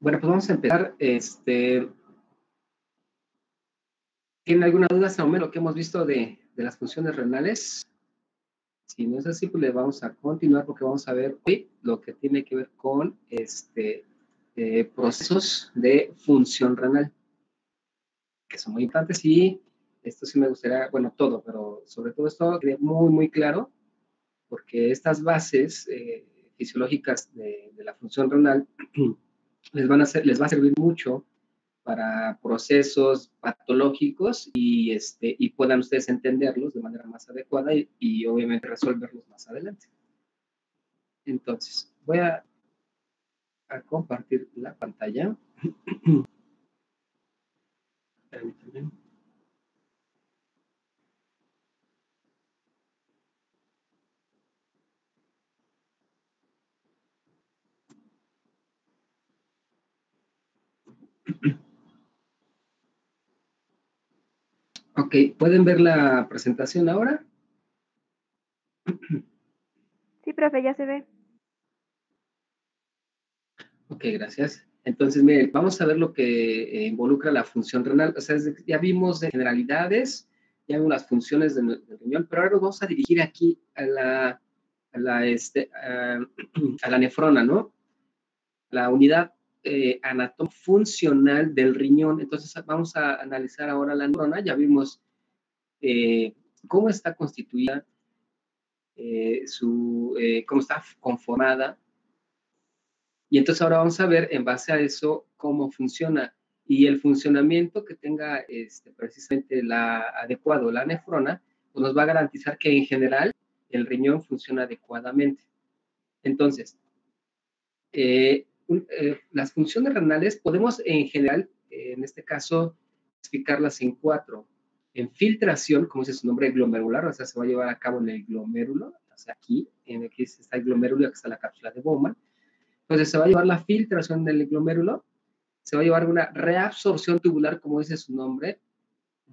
Bueno, pues vamos a empezar. ¿Tienen alguna duda hasta el momento lo que hemos visto de las funciones renales? Si no es así, pues le vamos a continuar porque vamos a ver hoy lo que tiene que ver con procesos de función renal, que son muy importantes, y esto sí me gustaría, bueno, todo, pero sobre todo esto quede muy, muy claro, porque estas bases fisiológicas de la función renal les va a servir mucho para procesos patológicos y puedan ustedes entenderlos de manera más adecuada y obviamente resolverlos más adelante. Entonces, voy a compartir la pantalla. Permítanme. Ok, ¿pueden ver la presentación ahora? Sí, profe, ya se ve. Ok, gracias. Entonces, miren, vamos a ver lo que involucra la función renal. O sea, ya vimos de generalidades, ya vimos las funciones del riñón, pero ahora nos vamos a dirigir aquí a la nefrona, ¿no? La unidad anatómico-funcional del riñón. Entonces, vamos a analizar ahora la nefrona. Ya vimos cómo está constituida, cómo está conformada. Y entonces ahora vamos a ver en base a eso cómo funciona y el funcionamiento que tenga precisamente adecuado la nefrona, pues nos va a garantizar que en general el riñón funciona adecuadamente. Entonces, las funciones renales podemos en general, en este caso, explicarlas en 4. En filtración, como dice su nombre, glomerular, o sea, se va a llevar a cabo en el glomérulo, o sea, aquí está el glomérulo y aquí está la cápsula de Bowman. Entonces se va a llevar la filtración del glomérulo, se va a llevar una reabsorción tubular, como dice su nombre,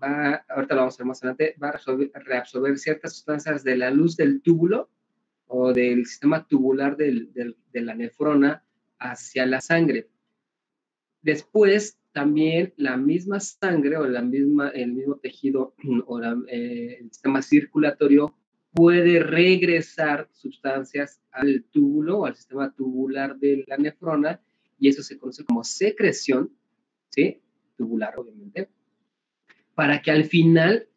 ahorita lo vamos a ver más adelante, va a reabsorber ciertas sustancias de la luz del túbulo o del sistema tubular de la nefrona hacia la sangre. Después, también la misma sangre o el mismo tejido o el sistema circulatorio puede regresar sustancias al túbulo o al sistema tubular de la nefrona, y eso se conoce como secreción, ¿sí? Tubular, obviamente, para que al final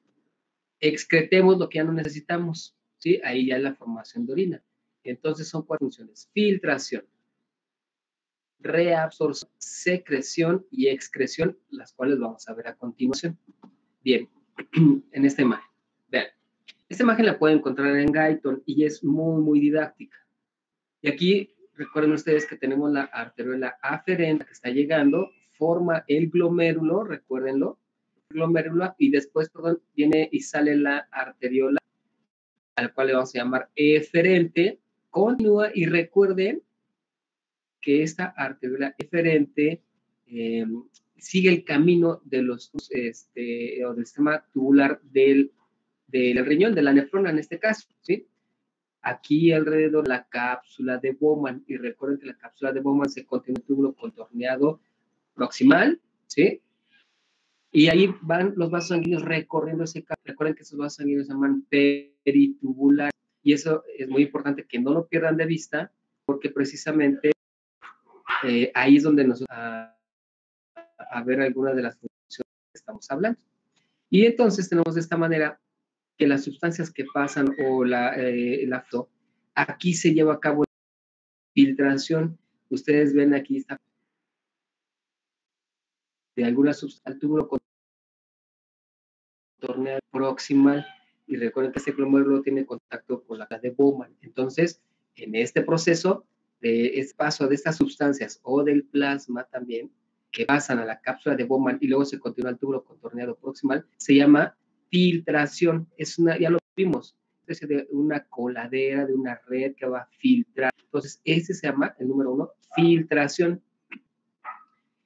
excretemos lo que ya no necesitamos, ¿sí? Ahí ya es la formación de orina. Entonces son 4 funciones: filtración, reabsorción, secreción y excreción, las cuales vamos a ver a continuación. Bien, en esta imagen. Vean, esta imagen la pueden encontrar en Guyton y es muy, muy didáctica. Y aquí recuerden ustedes que tenemos la arteriola aferente que está llegando, forma el glomérulo, recuérdenlo, glomérulo, y después, perdón, viene y sale la arteriola, al cual le vamos a llamar eferente, continúa, y recuerden que esta arteriola eferente sigue el camino de los o del sistema tubular del riñón, de la nefrona en este caso, ¿sí? Aquí alrededor la cápsula de Bowman, y recuerden que la cápsula de Bowman se contiene un túbulo contorneado proximal, ¿sí? Y ahí van los vasos sanguíneos recorriendo ese cable. Recuerden que esos vasos sanguíneos se llaman peritubulares. Y eso es muy importante que no lo pierdan de vista, porque precisamente ahí es donde nos va a ver algunas de las funciones que estamos hablando. Y entonces tenemos de esta manera que las sustancias que pasan o aquí se lleva a cabo filtración. Ustedes ven aquí está de alguna sustancia al túbulo contorneal proximal, y recuerden que este glomérulo tiene contacto con la de Bowman. Entonces, en este proceso de paso de estas sustancias o del plasma también, que pasan a la cápsula de Bowman y luego se continúa al túbulo contorneado proximal, se llama filtración. Ya lo vimos, especie de una coladera, de una red que va a filtrar. Entonces, ese se llama, el número 1, filtración.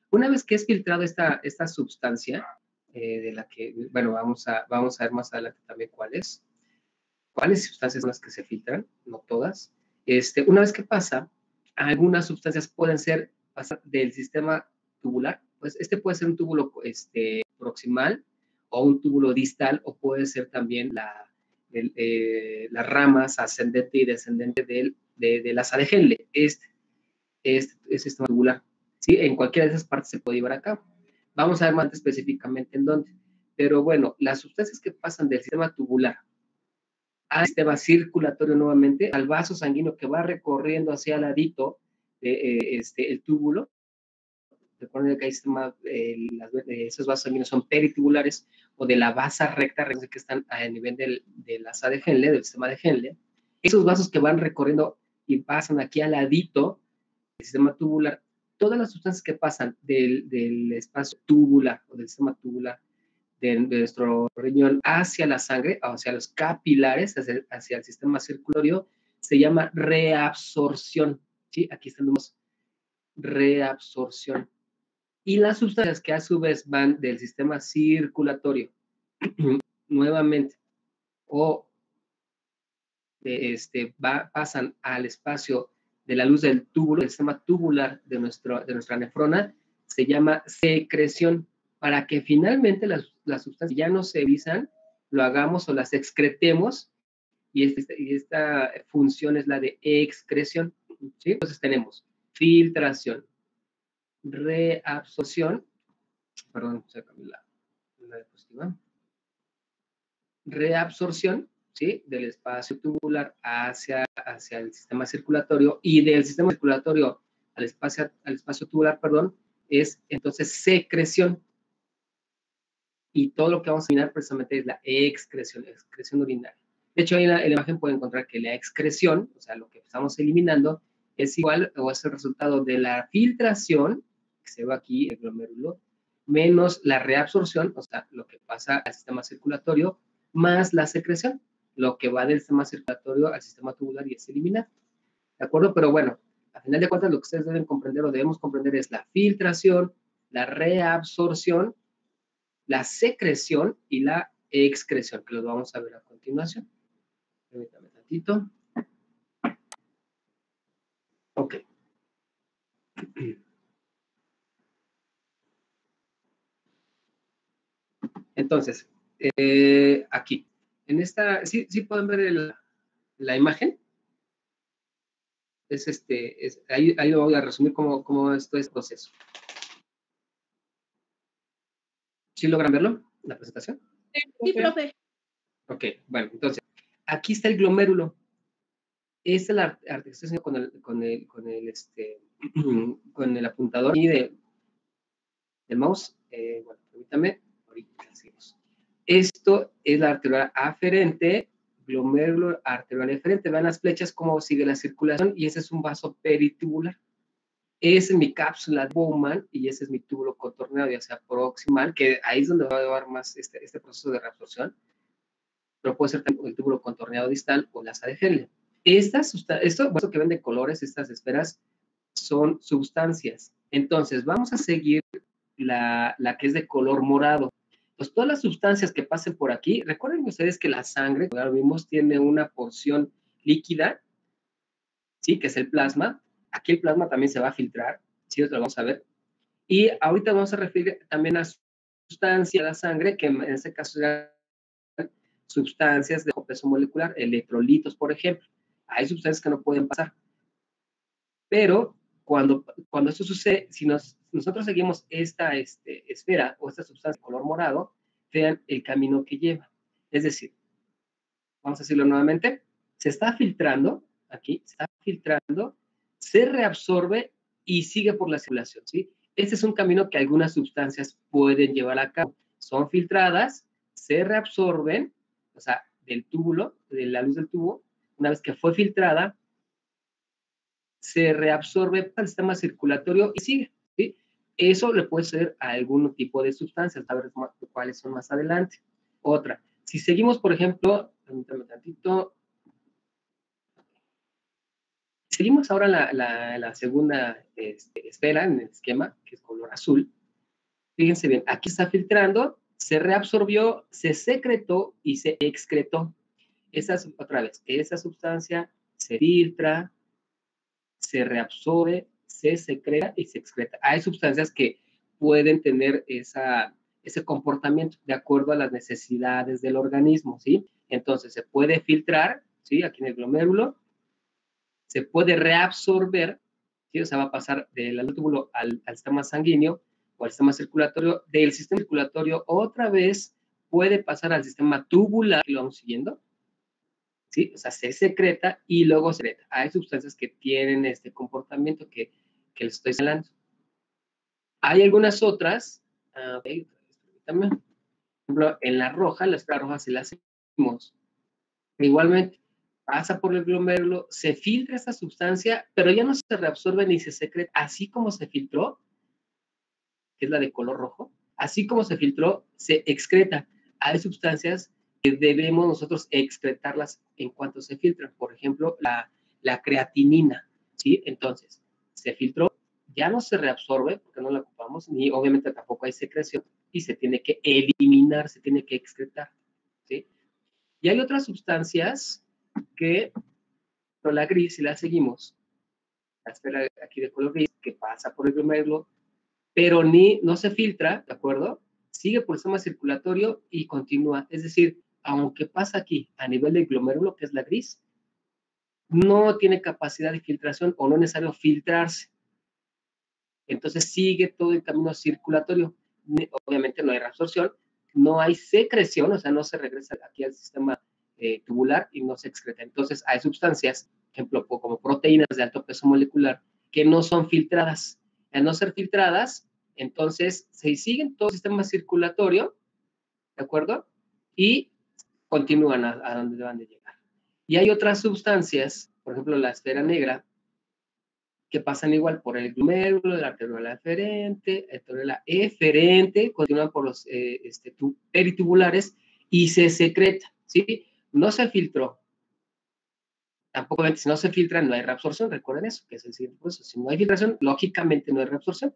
Una vez que es filtrada esta sustancia, de la que, bueno, vamos a ver más adelante también cuáles sustancias son las que se filtran, no todas. Una vez que pasa, algunas sustancias pueden pasar del sistema tubular, pues puede ser un túbulo proximal o un túbulo distal, o puede ser también las ramas ascendente y descendente de la de Henle, sistema tubular. ¿Sí? En cualquiera de esas partes se puede llevar a cabo. Vamos a ver más específicamente en dónde. Pero bueno, las sustancias que pasan del sistema tubular al sistema circulatorio nuevamente, al vaso sanguíneo que va recorriendo hacia el ladito el túbulo. Recuerden que hay esos vasos sanguíneos son peritubulares o de la base recta, que están a nivel del asa de Henle, del sistema de Henle. Esos vasos que van recorriendo y pasan aquí al ladito del sistema tubular, todas las sustancias que pasan del espacio tubular o del sistema tubular de nuestro riñón hacia la sangre, hacia los capilares, hacia el sistema circulatorio, se llama reabsorción. ¿Sí? Aquí tenemos reabsorción. Y las sustancias que a su vez van del sistema circulatorio nuevamente o pasan al espacio de la luz del túbulo, del sistema tubular de nuestra nefrona, se llama secreción, para que finalmente las sustancias ya no se revisan, lo hagamos o las excretemos, y esta función es la de excreción. ¿Sí? Entonces tenemos filtración, reabsorción, perdón, se cambió la diapositiva, reabsorción, ¿sí? Del espacio tubular hacia el sistema circulatorio, y del sistema circulatorio al espacio tubular, perdón, es entonces secreción. Y todo lo que vamos a mirar precisamente es la excreción urinaria. De hecho, ahí en la imagen pueden encontrar que la excreción, o sea, lo que estamos eliminando, es igual o es el resultado de la filtración, que se ve aquí el glomérulo, menos la reabsorción, o sea, lo que pasa al sistema circulatorio, más la secreción, lo que va del sistema circulatorio al sistema tubular y es eliminado. ¿De acuerdo? Pero bueno, a final de cuentas lo que ustedes deben comprender o debemos comprender es la filtración, la reabsorción, la secreción y la excreción, que los vamos a ver a continuación. Permítame tantito. Ok. Entonces, aquí, en esta, ¿sí pueden ver la imagen? Ahí lo voy a resumir cómo es todo este proceso. ¿Sí logran verlo, la presentación? Sí, profe. Ok, bueno, entonces, aquí está el glomérulo. Esta es la articulación con el apuntador y del mouse. Bueno, permítame, ahorita seguimos. Esto es la arteriola aferente, glomérulo arterial eferente. Vean las flechas cómo sigue la circulación, y ese es un vaso peritubular. Esa es mi cápsula de Bowman y ese es mi túbulo contorneado, ya sea proximal, que ahí es donde va a llevar más este proceso de reabsorción, pero puede ser el túbulo contorneado distal o la asa de Henle. Esto que ven de colores, estas esferas, son sustancias. Entonces, vamos a seguir la que es de color morado. Pues todas las sustancias que pasen por aquí, recuerden ustedes que la sangre, como ya lo vimos, tiene una porción líquida, ¿sí? Que es el plasma. Aquí el plasma también se va a filtrar, ¿sí? Lo vamos a ver. Y ahorita vamos a referir también a sustancias de la sangre, que en este caso eran sustancias de bajo peso molecular, electrolitos, por ejemplo. Hay sustancias que no pueden pasar. Pero cuando esto sucede, si nosotros seguimos esta esfera o esta sustancia de color morado, vean el camino que lleva. Es decir, vamos a decirlo nuevamente, se está filtrando, aquí, se está filtrando, se reabsorbe y sigue por la circulación, ¿sí? Este es un camino que algunas sustancias pueden llevar a cabo. Son filtradas, se reabsorben, o sea, del túbulo, de la luz del tubo, una vez que fue filtrada, se reabsorbe para el sistema circulatorio y sigue, ¿sí? Eso le puede ser a algún tipo de sustancias, a ver cuáles son más adelante. Otra, si seguimos, por ejemplo, permítame tantito, seguimos ahora la segunda esfera en el esquema, que es color azul. Fíjense bien, aquí está filtrando, se reabsorbió, se secretó y se excretó. Otra vez, esa sustancia se filtra, se reabsorbe, se secreta y se excreta. Hay sustancias que pueden tener ese comportamiento de acuerdo a las necesidades del organismo, ¿sí? Entonces, se puede filtrar, ¿sí? Aquí en el glomérulo, se puede reabsorber, ¿sí? O sea, va a pasar del túbulo al sistema sanguíneo o al sistema circulatorio, del sistema circulatorio otra vez puede pasar al sistema tubular, lo vamos siguiendo, ¿sí? O sea, se secreta y luego se secreta. Hay sustancias que tienen este comportamiento que les estoy señalando. Hay algunas otras, también, por ejemplo, en la roja, la esfera roja se la hacemos. Igualmente, pasa por el glomérulo, se filtra esa sustancia, pero ya no se reabsorbe ni se secreta, así como se filtró, que es la de color rojo, así como se filtró, se excreta. Hay sustancias que debemos nosotros excretarlas en cuanto se filtran. Por ejemplo, la creatinina, ¿sí? Entonces, se filtró, ya no se reabsorbe porque no la ocupamos, ni obviamente tampoco hay secreción, y se tiene que eliminar, se tiene que excretar, ¿sí? Y hay otras sustancias que, por la gris, si la seguimos, la esfera aquí de color gris, que pasa por el glomérulo, pero no se filtra, ¿de acuerdo? Sigue por el sistema circulatorio y continúa. Es decir, aunque pasa aquí a nivel del glomérulo, que es la gris, no tiene capacidad de filtración o no es necesario filtrarse. Entonces sigue todo el camino circulatorio. Obviamente no hay reabsorción, no hay secreción, o sea, no se regresa aquí al sistema tubular y no se excreta. Entonces hay sustancias, por ejemplo, como proteínas de alto peso molecular, que no son filtradas. Al no ser filtradas, entonces se siguen todo el sistema circulatorio, ¿de acuerdo? Y continúan a donde deben de llegar. Y hay otras sustancias, por ejemplo, la esfera negra, que pasan igual por el glomérulo, la arteriola eferente, arteriola eferente, continúan por los peritubulares y se secreta, ¿sí? No se filtró. Tampoco, si no se filtra, no hay reabsorción, recuerden eso, que es el siguiente proceso. Si no hay filtración, lógicamente no hay reabsorción,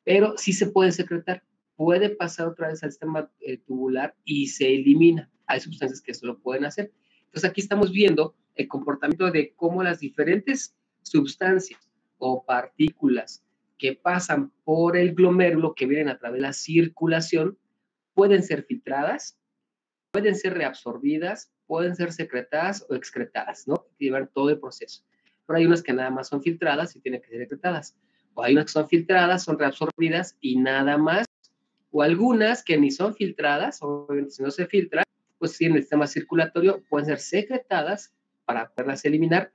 pero sí se puede secretar. Puede pasar otra vez al sistema tubular y se elimina. Hay sustancias que eso lo pueden hacer. Entonces aquí estamos viendo el comportamiento de cómo las diferentes sustancias o partículas que pasan por el glomérulo, que vienen a través de la circulación, pueden ser filtradas, pueden ser reabsorbidas, pueden ser secretadas o excretadas, ¿no? Llevar todo el proceso. Pero hay unas que nada más son filtradas y tienen que ser excretadas. O hay unas que son filtradas, son reabsorbidas y nada más. O algunas que ni son filtradas, obviamente si no se filtran, pues sí en el sistema circulatorio pueden ser secretadas para poderlas eliminar,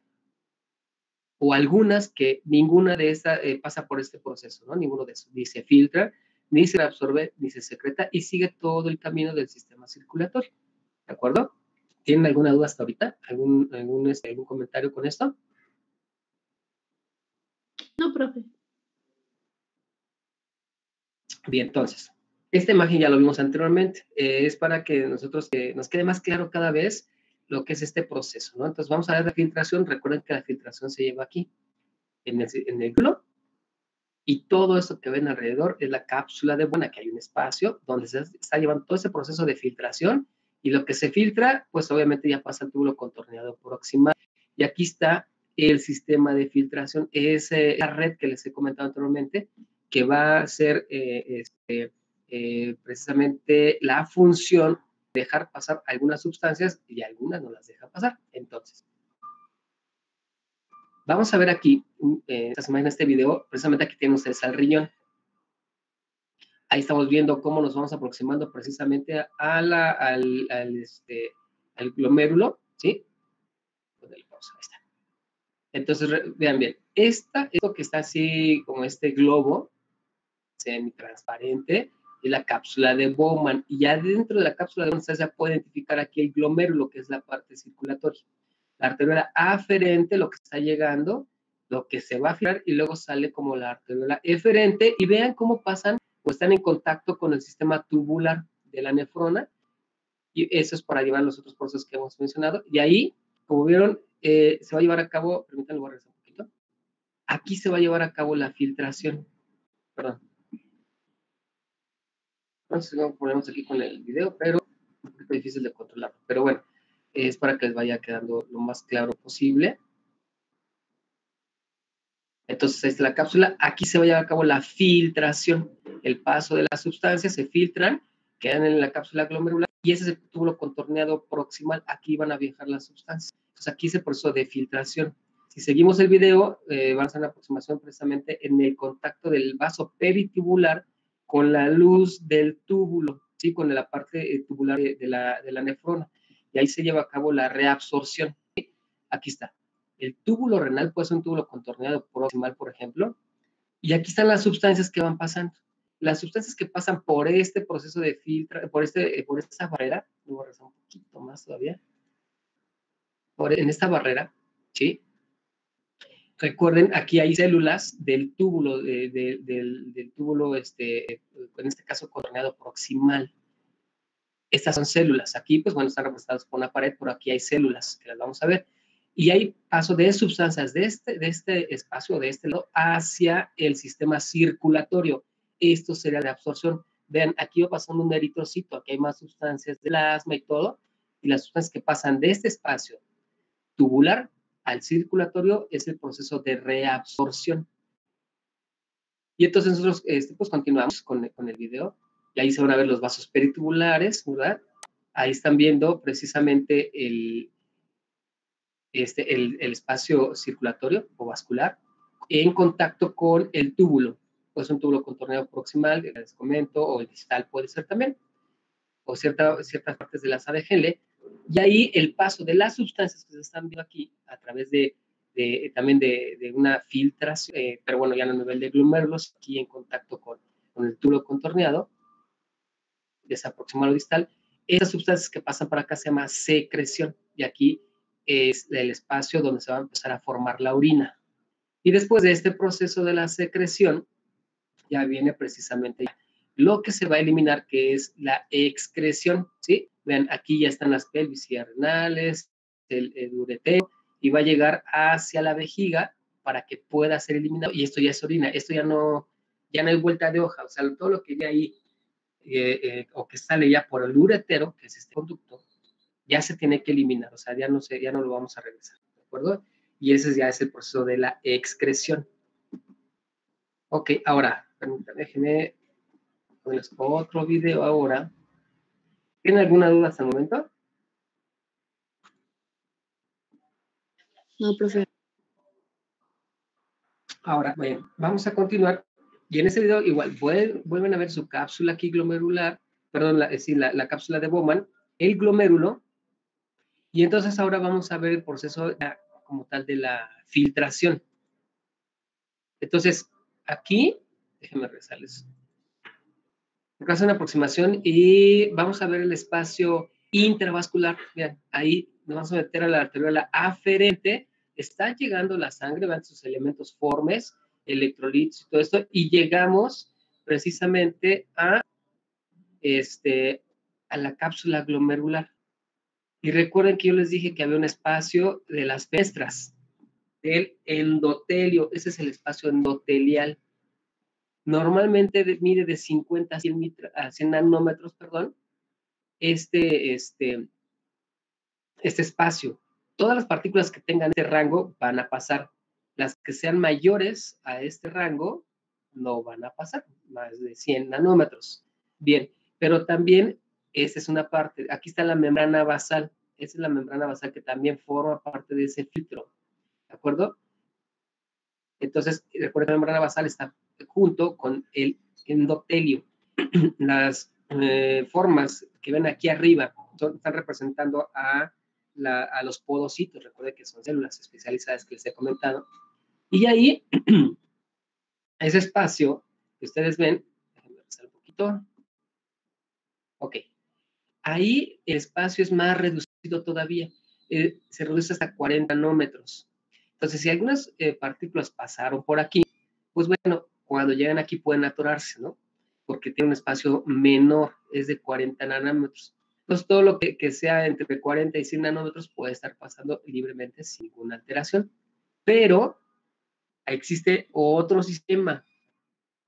o algunas que ninguna de estas pasa por este proceso, ¿no? Ninguno de esos, ni se filtra, ni se absorbe, ni se secreta y sigue todo el camino del sistema circulatorio, ¿de acuerdo? ¿Tienen alguna duda hasta ahorita? ¿Algún comentario con esto? No, profe. Bien, entonces, esta imagen ya lo vimos anteriormente, es para que nosotros nos quede más claro cada vez lo que es este proceso, ¿no? Entonces vamos a ver la filtración. Recuerden que la filtración se lleva aquí, en el globo, y todo eso que ven alrededor es la cápsula de Bowman. Que hay un espacio donde se está llevando todo ese proceso de filtración, y lo que se filtra, pues obviamente ya pasa al túbulo contorneado proximal. Y aquí está el sistema de filtración, es la red que les he comentado anteriormente, que va a ser precisamente la función de dejar pasar algunas sustancias y algunas no las deja pasar. Entonces, vamos a ver aquí, esta semana en este video, precisamente aquí tienen ustedes al riñón. Ahí estamos viendo cómo nos vamos aproximando precisamente al glomérulo, ¿sí? Ahí está. Entonces, vean bien, esto que está así como este globo semitransparente es la cápsula de Bowman. Y ya dentro de la cápsula de Bowman se puede identificar aquí el glomérulo, que es la parte circulatoria. La arteriola aferente, lo que está llegando, lo que se va a filtrar y luego sale como la arteriola eferente. Y vean cómo pasan o están en contacto con el sistema tubular de la nefrona. Y eso es para llevar los otros procesos que hemos mencionado. Y ahí, como vieron, se va a llevar a cabo, permítanme, voy a regresar un poquito. Aquí se va a llevar a cabo la filtración. Perdón. No sé si no ponemos aquí con el video, pero es un poquito difícil de controlar. Pero bueno, es para que les vaya quedando lo más claro posible. Entonces, esta es la cápsula. Aquí se va a llevar a cabo la filtración. El paso de las sustancias se filtran, quedan en la cápsula glomerular y ese es el túbulo contorneado proximal. Aquí van a viajar las sustancias. Entonces, aquí es el proceso de filtración. Si seguimos el video, van a hacer una aproximación precisamente en el contacto del vaso peritubular con la luz del túbulo, ¿sí? Con la parte tubular de la nefrona. Y ahí se lleva a cabo la reabsorción. ¿Sí? Aquí está. El túbulo renal puede ser un túbulo contorneado proximal, por ejemplo, y aquí están las sustancias que van pasando. Las sustancias que pasan por este proceso de filtro, por esta barrera, voy a regresar un poquito más todavía, en esta barrera, ¿sí? Recuerden, aquí hay células del túbulo, del túbulo, en este caso, contorneado proximal. Estas son células. Aquí, pues bueno, están representadas por una pared, pero aquí hay células que las vamos a ver. Y hay paso de sustancias de este espacio, de este lado, hacia el sistema circulatorio. Esto sería la absorción. Vean, aquí va pasando un eritrocito, aquí hay más sustancias de plasma y todo, y las sustancias que pasan de este espacio tubular al circulatorio es el proceso de reabsorción. Y entonces nosotros pues continuamos con el video, y ahí se van a ver los vasos peritubulares, ¿verdad? Ahí están viendo precisamente el espacio circulatorio o vascular en contacto con el túbulo. Puede ser un túbulo contorneado proximal, que les comento, o el distal puede ser también, o ciertas partes de la ADGL. Y ahí el paso de las sustancias que se están viendo aquí a través también de una filtración, pero bueno, ya no a nivel de glomérulos, aquí en contacto con el túbulo contorneado, de esa proximal o distal. Esas sustancias que pasan para acá se llama secreción, y aquí es el espacio donde se va a empezar a formar la orina. Y después de este proceso de la secreción, ya viene precisamente lo que se va a eliminar, que es la excreción, ¿sí? Vean, aquí ya están las pelvis renales, el uretero, y va a llegar hacia la vejiga para que pueda ser eliminado, y esto ya es orina, esto ya no hay vuelta de hoja, o sea, todo lo que hay ahí, o que sale ya por el uretero, que es este conducto, ya se tiene que eliminar, o sea, ya no lo vamos a regresar, ¿de acuerdo? Y ese ya es el proceso de la excreción. Ok, ahora, déjenme ponerles otro video ahora. ¿Tienen alguna duda hasta el momento? No, profe. Ahora, bueno, vamos a continuar. Y en ese video igual vuelven a ver su cápsula aquí glomerular, perdón, la cápsula de Bowman, el glomérulo. Y entonces ahora vamos a ver el proceso como tal de la filtración. Entonces, aquí, déjenme regresarles. Acá es una aproximación y vamos a ver el espacio intervascular. Vean, ahí nos vamos a meter a la arteriola aferente. Está llegando la sangre, van sus elementos formes, electrolitos y todo esto, y llegamos precisamente a la cápsula glomerular. Y recuerden que yo les dije que había un espacio de las fenestras, del endotelio. Ese es el espacio endotelial. Normalmente mide de 50 a 100 nanómetros, perdón, este espacio. Todas las partículas que tengan este rango van a pasar. Las que sean mayores a este rango no van a pasar, más de 100 nanómetros. Bien, pero también, esa es una parte, aquí está la membrana basal, esa es la membrana basal que también forma parte de ese filtro, ¿de acuerdo? Entonces, recuerda que la membrana basal está junto con el endotelio. Las formas que ven aquí arriba están representando a los podocitos, recuerden que son células especializadas que les he comentado. Y ahí, ese espacio que ustedes ven, déjenme pasar un poquito. Ok. Ahí el espacio es más reducido todavía. Se reduce hasta 40 nanómetros. Entonces, si algunas partículas pasaron por aquí, pues bueno, cuando llegan aquí pueden atorarse, ¿no? Porque tiene un espacio menor, es de 40 nanómetros. Entonces, todo lo que sea entre 40 y 100 nanómetros puede estar pasando libremente sin ninguna alteración. Pero existe otro sistema.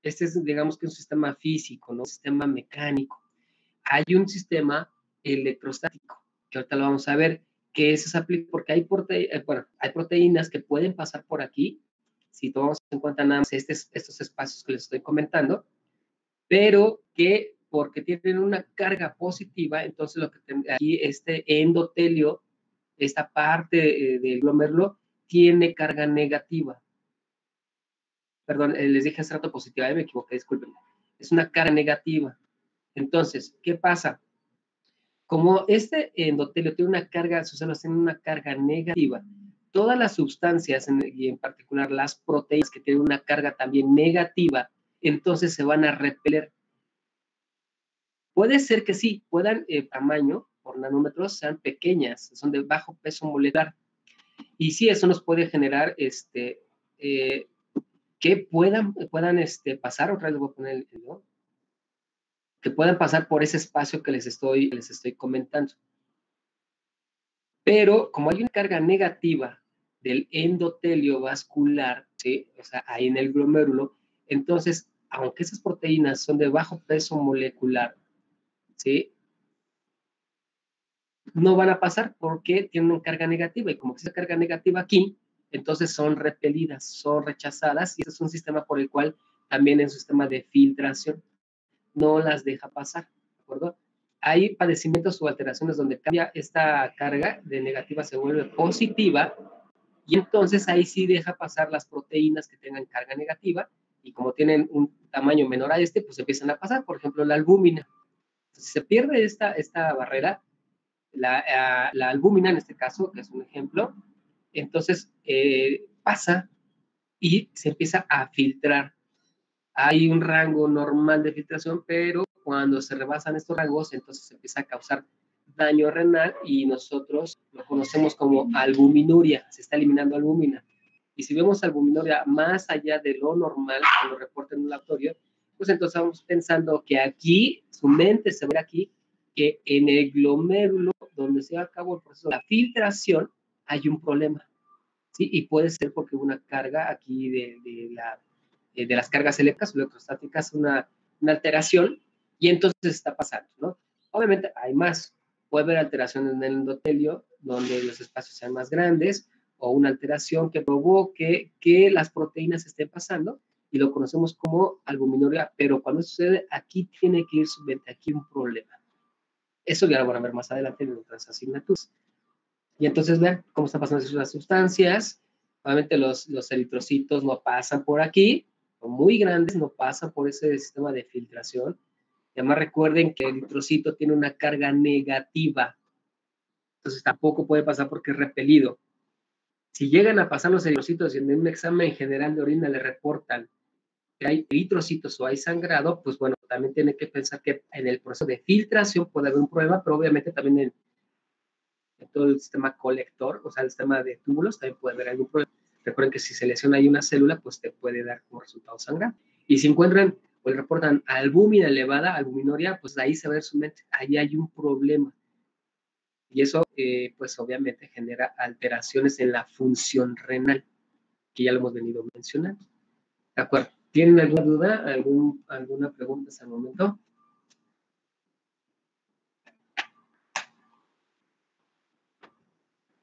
Este es, digamos que un sistema físico, ¿no? Un sistema mecánico. Hay un sistema electrostático, que ahorita lo vamos a ver, que eso se aplica porque hay proteínas que pueden pasar por aquí, si tomamos en cuenta nada más estos espacios que les estoy comentando, pero que porque tienen una carga positiva, entonces lo que aquí este endotelio, esta parte del glomérulo, tiene carga negativa. Perdón, les dije hace rato positiva, me equivoqué, discúlpenme. Es una carga negativa. Entonces, ¿qué pasa? Como este endotelio tiene una carga, sus células tienen una carga negativa, todas las sustancias, y en particular las proteínas que tienen una carga también negativa, entonces se van a repeler. Puede ser que sí, puedan, tamaño por nanómetros, sean pequeñas, son de bajo peso molecular. Y sí, eso nos puede generar que puedan pasar, otra vez les voy a poner ¿no? Que puedan pasar por ese espacio que les estoy comentando. Pero como hay una carga negativa del endotelio vascular, ¿sí? O sea, ahí en el glomérulo, entonces, aunque esas proteínas son de bajo peso molecular, ¿sí? No van a pasar porque tienen una carga negativa, y como que esa carga negativa aquí, entonces son repelidas, son rechazadas, y ese es un sistema por el cual también es un sistema de filtración, no las deja pasar, ¿de acuerdo? Hay padecimientos o alteraciones donde cambia esta carga de negativa, se vuelve positiva, y entonces ahí sí deja pasar las proteínas que tengan carga negativa, y como tienen un tamaño menor a este, pues empiezan a pasar, por ejemplo, la albúmina. Entonces, si se pierde esta barrera, la albúmina en este caso, que es un ejemplo, entonces pasa y se empieza a filtrar. Hay un rango normal de filtración, pero cuando se rebasan estos rangos, entonces se empieza a causar daño renal y nosotros lo conocemos como albuminuria, se está eliminando albúmina. Y si vemos albuminuria más allá de lo normal, que lo reporta en un laboratorio, pues entonces estamos pensando que aquí, su mente se ve aquí, que en el glomérulo, donde se va a cabo el proceso de la filtración, hay un problema. ¿Sí? Y puede ser porque hubo una carga aquí de las cargas eléctricas o electrostáticas, una alteración, y entonces está pasando, ¿no? Obviamente hay más. Puede haber alteraciones en el endotelio, donde los espacios sean más grandes, o una alteración que provoque que las proteínas estén pasando, y lo conocemos como albuminuria, pero cuando sucede, aquí tiene que ir su mente, aquí un problema. Eso ya lo van a ver más adelante en otras asignaturas. Y entonces vean cómo están pasando las sustancias. Obviamente los eritrocitos no pasan por aquí, son muy grandes, no pasan por ese sistema de filtración. Y además recuerden que el eritrocito tiene una carga negativa, entonces tampoco puede pasar porque es repelido. Si llegan a pasar los eritrocitos y en un examen general de orina le reportan que hay eritrocitos o hay sangrado, pues bueno, también tiene que pensar que en el proceso de filtración puede haber un problema, pero obviamente también en todo el sistema colector, o sea, el sistema de túbulos, también puede haber algún problema. Recuerden que si se lesiona ahí una célula, pues te puede dar como resultado sangrado. Y si encuentran o le reportan albúmina elevada, albuminuria, pues ahí se va a ver su mente, ahí hay un problema. Y eso, pues obviamente genera alteraciones en la función renal, que ya lo hemos venido mencionando. ¿De acuerdo? ¿Tienen alguna duda, alguna pregunta hasta el momento?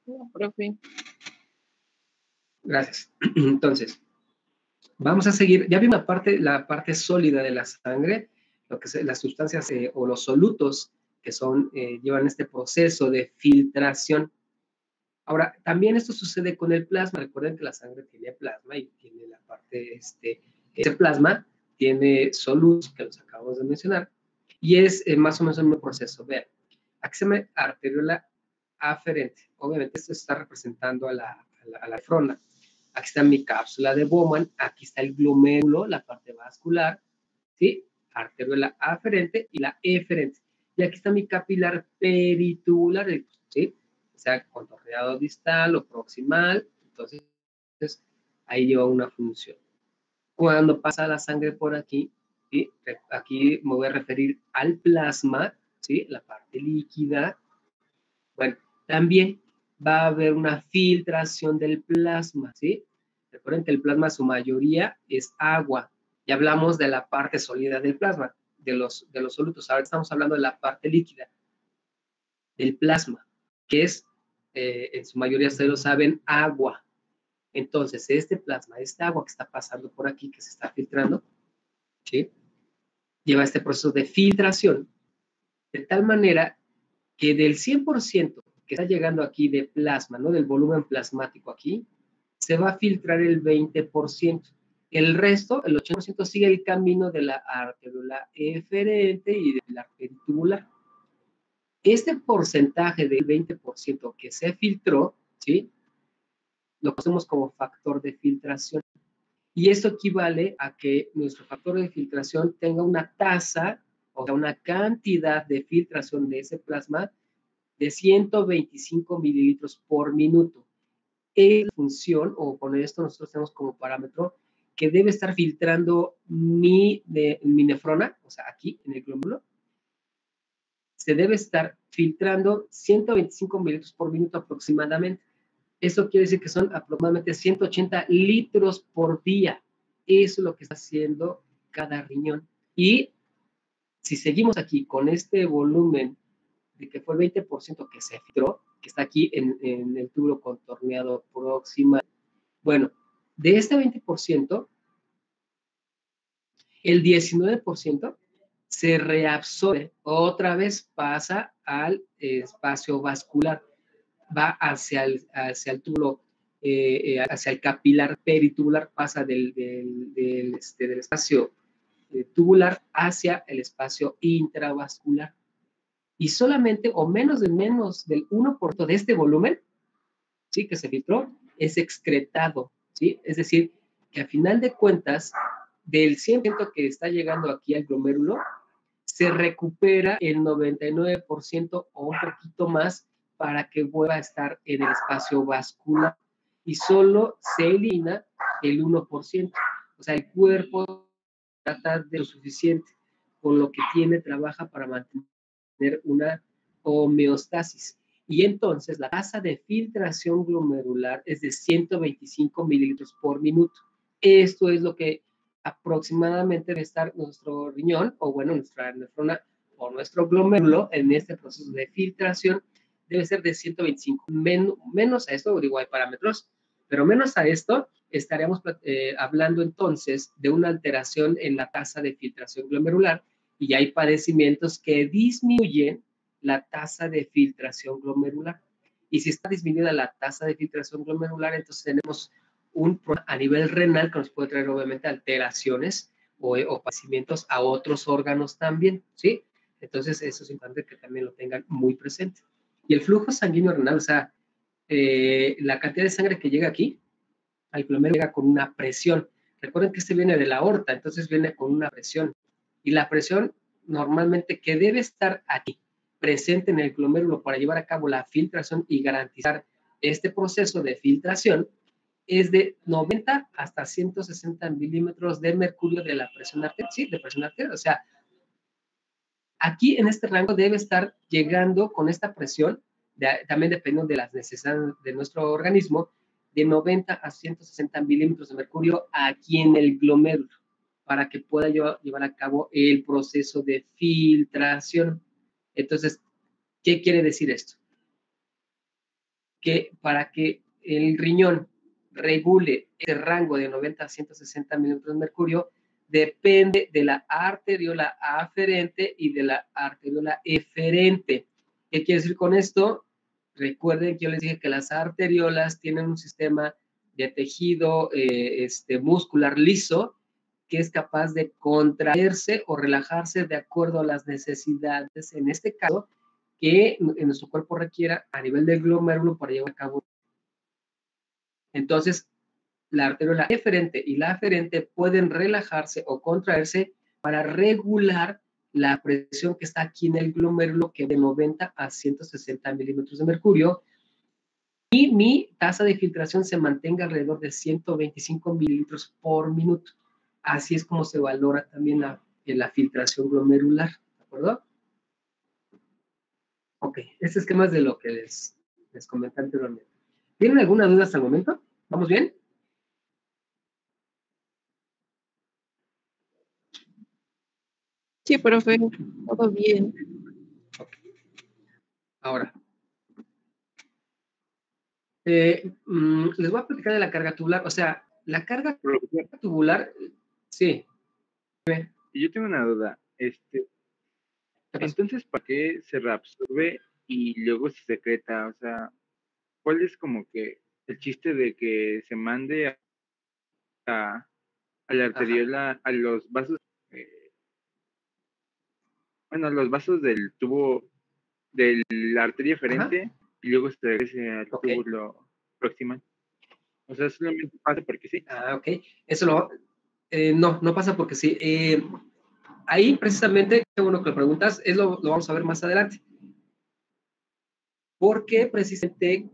No, profe. Gracias. Entonces, vamos a seguir. Ya vimos la parte sólida de la sangre, lo que es las sustancias o los solutos que son, llevan este proceso de filtración. Ahora, también esto sucede con el plasma. Recuerden que la sangre tiene plasma y tiene la parte, ese plasma tiene solutos que los acabamos de mencionar y es más o menos el mismo proceso. Vean, aquí se llama arteriola aferente. Obviamente esto está representando a la nefrona. Aquí está mi cápsula de Bowman, aquí está el glomérulo, la parte vascular, ¿sí? Arteriola aferente y la eferente. Y aquí está mi capilar peritubular, ¿sí? O sea, contorneado distal o proximal. Entonces, ahí lleva una función. Cuando pasa la sangre por aquí, ¿sí? Aquí me voy a referir al plasma, ¿sí? La parte líquida. Bueno, también va a haber una filtración del plasma, ¿sí? Recuerden que el plasma, su mayoría, es agua. Ya hablamos de la parte sólida del plasma, de los solutos. Ahora estamos hablando de la parte líquida del plasma, que es, en su mayoría, ustedes lo saben, agua. Entonces, este plasma, esta agua que está pasando por aquí, que se está filtrando, ¿sí? Lleva este proceso de filtración, de tal manera que del 100% que está llegando aquí de plasma, ¿no? Del volumen plasmático aquí, se va a filtrar el 20%. El resto, el 80%, sigue el camino de la arteriola eferente y de la peritubular. Este porcentaje del 20% que se filtró, ¿sí? Lo conocemos como factor de filtración. Y esto equivale a que nuestro factor de filtración tenga una tasa, o sea, una cantidad de filtración de ese plasma de 125 mililitros por minuto. Es la función, o con esto nosotros tenemos como parámetro, que debe estar filtrando mi nefrona, o sea, aquí en el glóbulo, se debe estar filtrando 125 mililitros por minuto aproximadamente. Eso quiere decir que son aproximadamente 180 litros por día. Eso es lo que está haciendo cada riñón. Y si seguimos aquí con este volumen de que fue el 20% que se filtró, que está aquí en el tubo contorneado proximal. Bueno, de este 20%, el 19% se reabsorbe, otra vez pasa al espacio vascular, va hacia el tubo, hacia el capilar peritubular, pasa del espacio tubular hacia el espacio intravascular. Y solamente o menos del 1% de este volumen, ¿sí? Que se filtró, es excretado, ¿sí? Es decir, que a final de cuentas, del 100% que está llegando aquí al glomérulo, se recupera el 99% o un poquito más para que vuelva a estar en el espacio vascular y solo se elimina el 1%. O sea, el cuerpo trata de lo suficiente, con lo que tiene, trabaja para mantener una homeostasis. Y entonces la tasa de filtración glomerular es de 125 mililitros por minuto. Esto es lo que aproximadamente debe estar nuestro riñón, o bueno, nuestra nefrona o nuestro glomérulo en este proceso de filtración, debe ser de 125. Menos a esto, digo, hay parámetros, pero menos a esto, estaríamos hablando entonces de una alteración en la tasa de filtración glomerular y hay padecimientos que disminuyen la tasa de filtración glomerular. Y si está disminuida la tasa de filtración glomerular, entonces tenemos a nivel renal que nos puede traer obviamente alteraciones o padecimientos a otros órganos también, ¿sí? Entonces eso es importante que también lo tengan muy presente. Y el flujo sanguíneo renal, o sea, la cantidad de sangre que llega aquí, al glomérulo llega con una presión. Recuerden que este viene de la aorta, entonces viene con una presión. Y la presión normalmente que debe estar aquí, presente en el glomérulo para llevar a cabo la filtración y garantizar este proceso de filtración, es de 90 hasta 160 milímetros de mercurio de la presión arterial, sí, de presión arterial. O sea, aquí en este rango debe estar llegando con esta presión, también dependiendo de las necesidades de nuestro organismo, de 90 a 160 milímetros de mercurio aquí en el glomérulo, para que pueda llevar a cabo el proceso de filtración. Entonces, ¿qué quiere decir esto? Que para que el riñón regule ese rango de 90 a 160 milímetros de mercurio, depende de la arteriola aferente y de la arteriola eferente. ¿Qué quiere decir con esto? Recuerden que yo les dije que las arteriolas tienen un sistema de tejido muscular liso que es capaz de contraerse o relajarse de acuerdo a las necesidades, en este caso, que en nuestro cuerpo requiera a nivel del glomérulo para llevar a cabo. Entonces, la arteriola eferente y la aferente pueden relajarse o contraerse para regular la presión que está aquí en el glomérulo, que de 90 a 160 milímetros de mercurio, y mi tasa de filtración se mantenga alrededor de 125 mililitros por minuto. Así es como se valora también la filtración glomerular, ¿de acuerdo? Ok, este esquema es de lo que les comenté anteriormente. ¿Tienen alguna duda hasta el momento? ¿Vamos bien? Sí, profe, todo bien. Okay. Ahora, les voy a platicar de la carga tubular. O sea, la carga tubular, sí. Yo tengo una duda. Entonces, ¿para qué se reabsorbe y luego se secreta? O sea, ¿cuál es como que el chiste de que se mande a la arteriola, a los vasos, bueno, a los vasos del tubo de la arteria eferente y luego se regrese al túbulo proximal? O sea, solamente pasa porque sí. Ah, ok. Eso no pasa porque sí. Ahí precisamente, qué bueno que lo preguntas, lo vamos a ver más adelante. Porque precisamente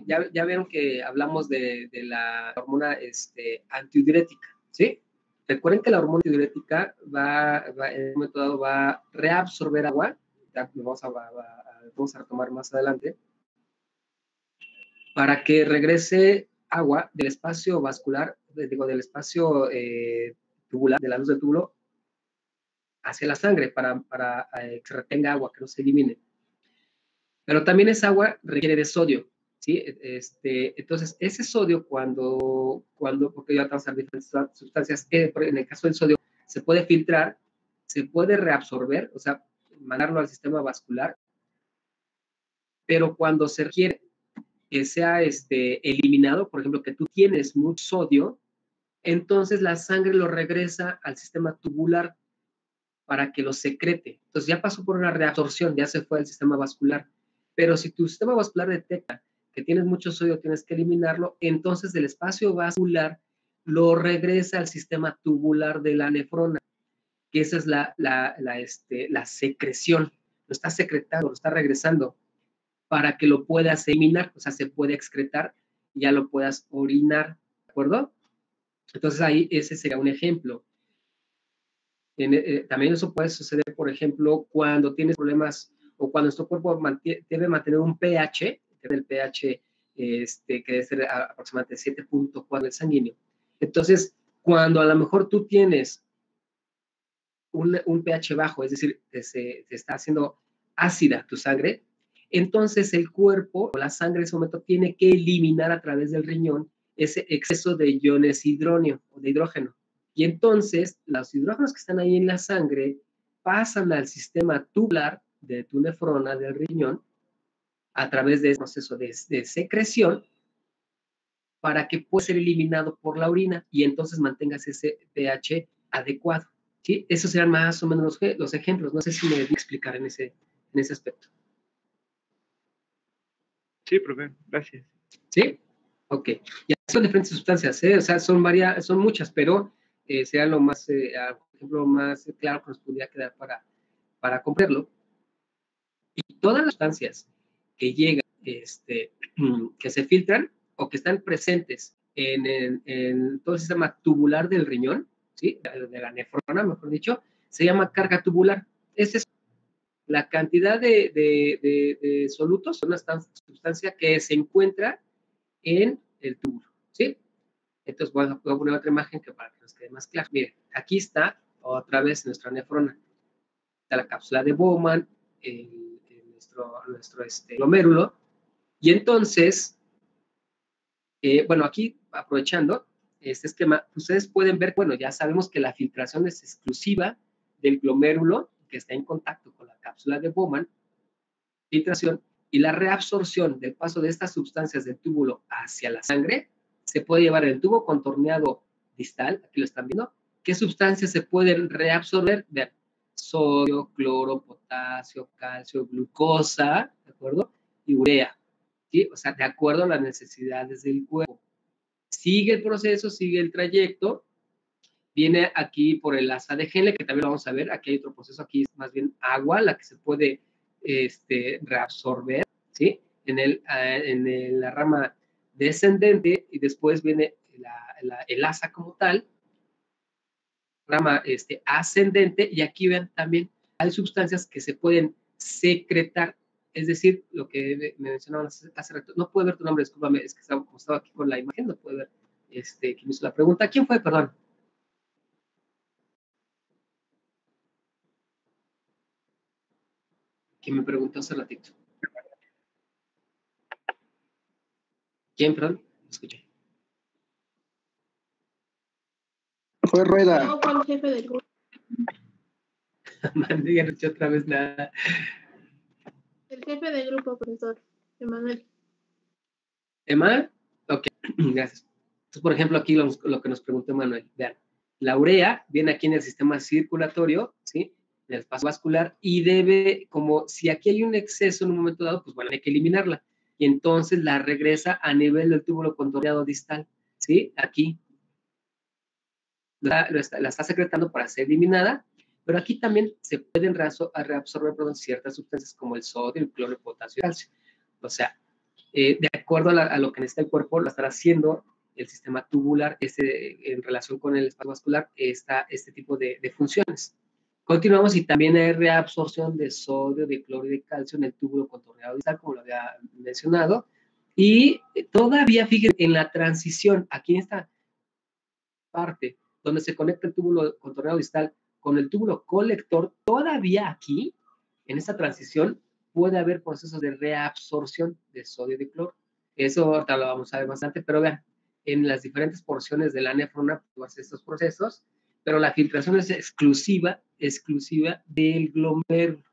ya vieron que hablamos de la hormona antidiurética, ¿sí? Recuerden que la hormona antidiurética en un momento dado va a reabsorber agua, ya lo vamos a retomar más adelante, para que regrese agua del espacio vascular, del espacio tubular, de la luz del túbulo, hacia la sangre, para que se retenga agua, que no se elimine. Pero también esa agua requiere de sodio, ¿sí? Entonces, ese sodio porque ya vamos a diferentes sustancias, en el caso del sodio, se puede filtrar, se puede reabsorber, o sea, mandarlo al sistema vascular, pero cuando se requiere que sea eliminado, por ejemplo, que tú tienes mucho sodio, entonces la sangre lo regresa al sistema tubular para que lo secrete. Entonces ya pasó por una reabsorción, ya se fue al sistema vascular. Pero si tu sistema vascular detecta que tienes mucho sodio, tienes que eliminarlo, entonces del espacio vascular lo regresa al sistema tubular de la nefrona, que esa es la secreción. Lo está secretando, lo está regresando para que lo puedas eliminar, o sea, se puede excretar y ya lo puedas orinar, ¿de acuerdo? Entonces ahí ese sería un ejemplo. También eso puede suceder, por ejemplo, cuando tienes problemas o cuando nuestro cuerpo debe mantener un pH, el pH que debe ser aproximadamente 7.4 del sanguíneo. Entonces, cuando a lo mejor tú tienes un pH bajo, es decir, se está haciendo ácida tu sangre, entonces el cuerpo o la sangre en ese momento tiene que eliminar a través del riñón ese exceso de iones hidrógeno o de hidrógeno. Y entonces los hidrógenos que están ahí en la sangre pasan al sistema tubular de tu nefrona, del riñón, a través de ese proceso de secreción para que pueda ser eliminado por la orina y entonces mantengas ese pH adecuado. ¿Sí? Esos serían más o menos los ejemplos. No sé si me debí explicar en ese aspecto. Sí, profe, gracias. ¿Sí? Ok. Y son diferentes sustancias, ¿eh? O sea, son muchas, pero sea lo más, por ejemplo, más claro que nos pudiera quedar para comprenderlo. Y todas las sustancias que llegan, que se filtran o que están presentes en todo el sistema tubular del riñón, ¿sí? De la nefrona, mejor dicho, se llama carga tubular. Esa es la cantidad de solutos, una sustancia que se encuentra en el túbulo, ¿sí? Entonces voy a poner otra imagen para que nos quede más claro. Miren, aquí está otra vez nuestra nefrona. Está la cápsula de Bowman, nuestro glomérulo, y entonces, bueno, aquí aprovechando, este esquema, ustedes pueden ver, bueno, ya sabemos que la filtración es exclusiva del glomérulo que está en contacto con la cápsula de Bowman, filtración, y la reabsorción del paso de estas sustancias del túbulo hacia la sangre se puede llevar en el tubo contorneado distal, aquí lo están viendo. ¿Qué sustancias se pueden reabsorber? Vean, sodio, cloro, potasio, calcio, glucosa, ¿de acuerdo? Y urea, ¿sí? O sea, de acuerdo a las necesidades del cuerpo. Sigue el proceso, sigue el trayecto, viene aquí por el asa de Henle, que también lo vamos a ver, aquí hay otro proceso, aquí es más bien agua, la que se puede reabsorber, ¿sí? En la rama descendente, y después viene el asa como tal, rama ascendente, y aquí ven también, hay sustancias que se pueden secretar, es decir, lo que me mencionaban hace rato, no puede ver tu nombre, discúlpame, es que estaba aquí con la imagen, no puede ver, quien me hizo la pregunta, ¿quién fue? Perdón. ¿Quién me preguntó hace ratito? ¿Quién, perdón? No escuché. Fue Rueda. No, fue el jefe del grupo. Ya no he hecho otra vez nada. El jefe del grupo, profesor Emanuel. ¿Emma? Ok, gracias. Entonces, por ejemplo, aquí lo que nos preguntó Emanuel. Vean, la urea viene aquí en el sistema circulatorio, ¿sí? En el espacio vascular, y debe, como si aquí hay un exceso en un momento dado, pues bueno, hay que eliminarla. Y entonces la regresa a nivel del túbulo contorneado distal, ¿sí? Aquí. La está secretando para ser eliminada, pero aquí también se pueden reabsorber ciertas sustancias como el sodio, el cloro, el potasio y el calcio. O sea, de acuerdo a lo que necesita el cuerpo, lo estará haciendo el sistema tubular en relación con el espacio vascular, este tipo de funciones. Continuamos y también hay reabsorción de sodio, de cloro y de calcio en el túbulo contorneado distal, como lo había mencionado. Y todavía, fíjense, en la transición, aquí en esta parte donde se conecta el túbulo contorneado distal con el túbulo colector, todavía aquí, en esta transición, puede haber procesos de reabsorción de sodio y de cloro. Eso ahorita lo vamos a ver bastante, pero vean, en las diferentes porciones de la nefrona, pues estos procesos, pero la filtración es exclusiva del glomérulo.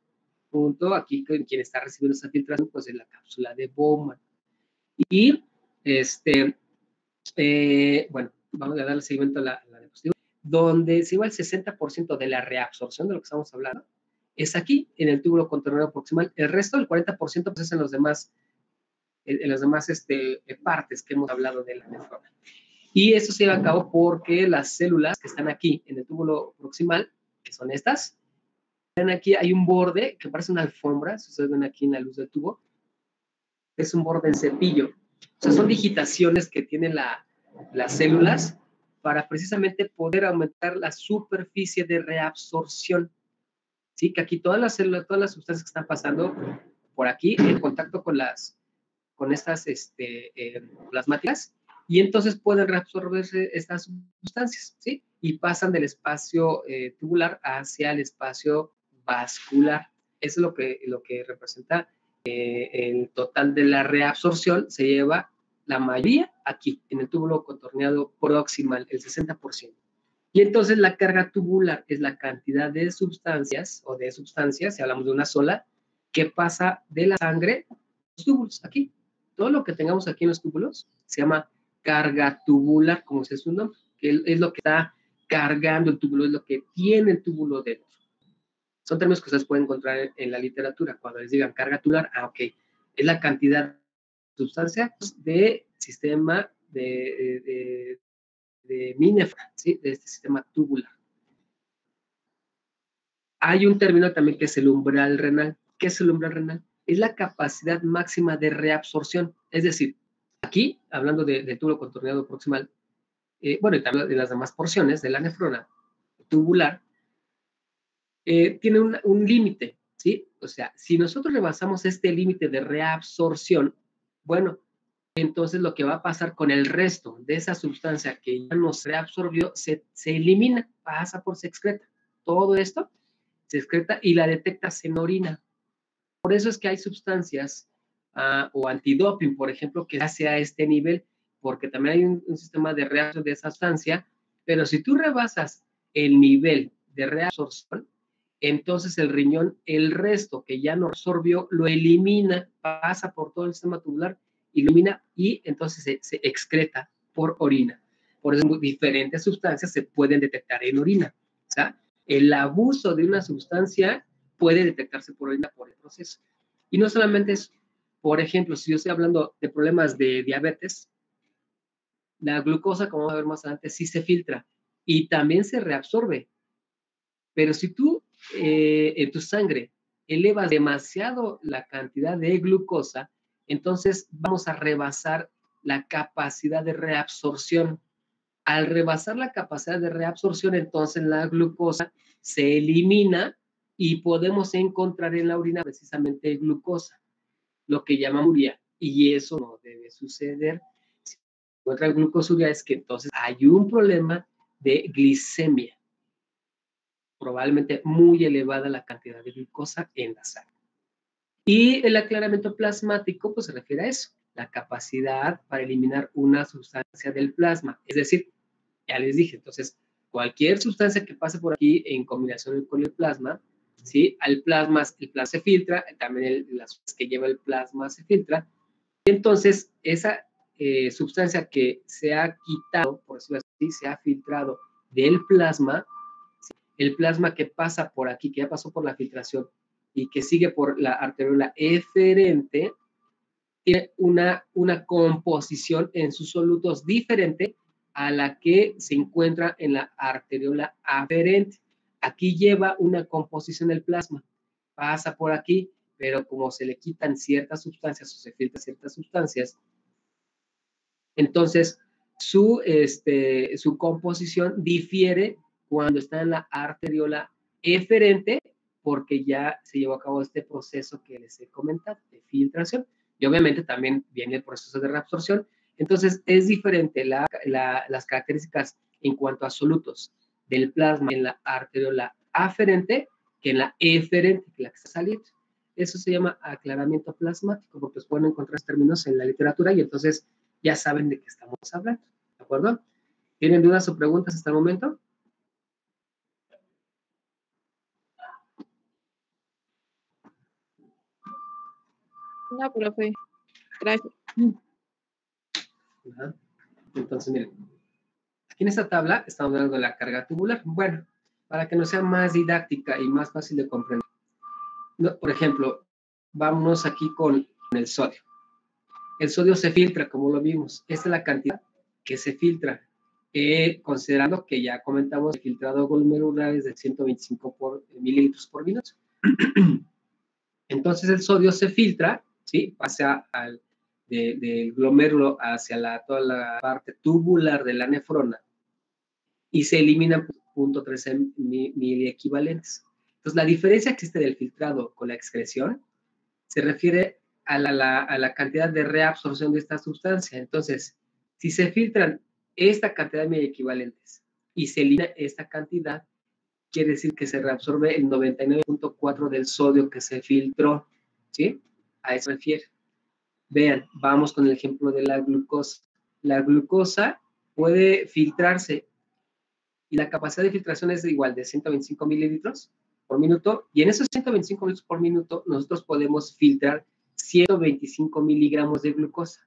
Punto, aquí quien está recibiendo esa filtración, pues es la cápsula de Bowman. Y, bueno, vamos a darle seguimiento a la diapositiva, donde se va el 60% de la reabsorción de lo que estamos hablando, es aquí, en el túbulo contorneado proximal. El resto, el 40%, pues es en las demás partes que hemos hablado de la nefrona. Y eso se lleva a cabo porque las células que están aquí en el túbulo proximal, que son estas, aquí hay un borde que parece una alfombra, si ustedes ven aquí en la luz del tubo, es un borde en cepillo. O sea, son digitaciones que tienen las células para precisamente poder aumentar la superficie de reabsorción. ¿Sí? Que aquí todas las células, todas las sustancias que están pasando por aquí en contacto con estas plasmáticas, y entonces pueden reabsorberse estas sustancias, ¿sí? Y pasan del espacio tubular hacia el espacio vascular. Eso es lo que representa el total de la reabsorción. Se lleva la mayoría aquí, en el túbulo contorneado proximal, el 60%. Y entonces la carga tubular es la cantidad de sustancias, si hablamos de una sola, que pasa de la sangre a los túbulos, aquí. Todo lo que tengamos aquí en los túbulos se llama carga tubular, como es su nombre, que es lo que está cargando el túbulo, es lo que tiene el túbulo dentro. Son términos que ustedes pueden encontrar en la literatura. Cuando les digan carga tubular, ok, es la cantidad de sustancia de sistema de mi nefrona, ¿sí? De este sistema tubular. Hay un término también que es el umbral renal. ¿Qué es el umbral renal? Es la capacidad máxima de reabsorción. Es decir, aquí, hablando del túbulo contorneado proximal, bueno, y también de las demás porciones de la nefrona tubular, tiene un límite, ¿sí? O sea, si nosotros rebasamos este límite de reabsorción, bueno, entonces lo que va a pasar con el resto de esa sustancia que ya nos reabsorbió, se elimina, se excreta. Todo esto se excreta y la detectas en orina. Por eso es que hay sustancias o antidoping, por ejemplo, que hace a este nivel, porque también hay un sistema de reabsorción de esa sustancia, pero si tú rebasas el nivel de reabsorción, entonces el riñón, el resto que ya no absorbió, lo elimina, pasa por todo el sistema tubular, elimina y entonces se excreta por orina. Por eso diferentes sustancias se pueden detectar en orina. O sea, el abuso de una sustancia puede detectarse por orina por el proceso. Y no solamente eso. Por ejemplo, si yo estoy hablando de problemas de diabetes, la glucosa, como vamos a ver más adelante, sí se filtra y también se reabsorbe. Pero si tú en tu sangre elevas demasiado la cantidad de glucosa, entonces vamos a rebasar la capacidad de reabsorción. Al rebasar la capacidad de reabsorción, entonces la glucosa se elimina y podemos encontrar en la orina precisamente glucosa, lo que llaman urea, y eso no debe suceder. Si encuentra glucosuria es que entonces hay un problema de glicemia, probablemente muy elevada la cantidad de glucosa en la sangre. Y el aclaramiento plasmático pues se refiere a eso, la capacidad para eliminar una sustancia del plasma, es decir, ya les dije, entonces cualquier sustancia que pase por aquí en combinación con el plasma, ¿sí? El plasma se filtra, también las sustancias que lleva el plasma se filtra, y entonces esa sustancia que se ha quitado, por decirlo así, se ha filtrado del plasma, ¿sí? El plasma que pasa por aquí, que ya pasó por la filtración y que sigue por la arteriola eferente, tiene una composición en sus solutos diferente a la que se encuentra en la arteriola aferente. Aquí lleva una composición del plasma, pasa por aquí, pero como se le quitan ciertas sustancias o se filtran ciertas sustancias, entonces su composición difiere cuando está en la arteriola eferente, porque ya se llevó a cabo este proceso que les he comentado de filtración. Y obviamente también viene el proceso de reabsorción. Entonces es diferente las características en cuanto a solutos del plasma en la arteriola aferente que en la eferente, que es la que está saliendo. Eso se llama aclaramiento plasmático, porque pues pueden encontrar términos en la literatura y entonces ya saben de qué estamos hablando, ¿de acuerdo? ¿Tienen dudas o preguntas hasta el momento? No, profe. Gracias. Ajá. Entonces, miren, aquí en esta tabla estamos hablando de la carga tubular. Bueno, para que nos sea más didáctica y más fácil de comprender. No, por ejemplo, vámonos aquí con el sodio. El sodio se filtra, como lo vimos. Esta es la cantidad que se filtra. Considerando que ya comentamos el filtrado glomerular es de 125 mililitros por minuto. Entonces el sodio se filtra, ¿sí? Pasa del glomérulo hacia toda la parte tubular de la nefrona y se eliminan 0.13 miliequivalentes. Entonces la diferencia que existe del filtrado con la excreción se refiere a la cantidad de reabsorción de esta sustancia. Entonces, si se filtran esta cantidad de miliequivalentes y se elimina esta cantidad, quiere decir que se reabsorbe el 99.4 del sodio que se filtró, ¿sí? A eso se refiere. Vean, vamos con el ejemplo de la glucosa. La glucosa puede filtrarse y la capacidad de filtración es igual de 125 mililitros por minuto, y en esos 125 mililitros por minuto nosotros podemos filtrar 125 miligramos de glucosa,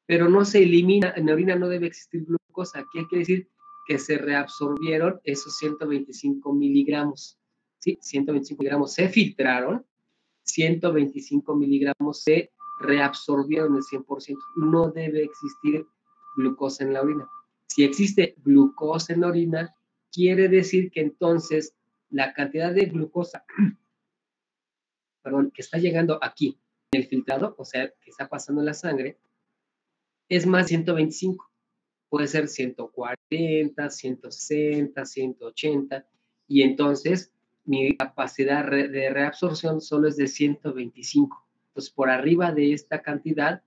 pero no se elimina, en la orina no debe existir glucosa. ¿Qué quiere decir? Que se reabsorbieron esos 125 miligramos, ¿sí? 125 miligramos se filtraron, 125 miligramos se reabsorbieron el 100%. No debe existir glucosa en la orina. Si existe glucosa en la orina, quiere decir que entonces la cantidad de glucosa, perdón, que está llegando aquí en el filtrado, o sea, que está pasando en la sangre, es más de 125. Puede ser 140, 160, 180, y entonces mi capacidad de reabsorción solo es de 125. Entonces, por arriba de esta cantidad,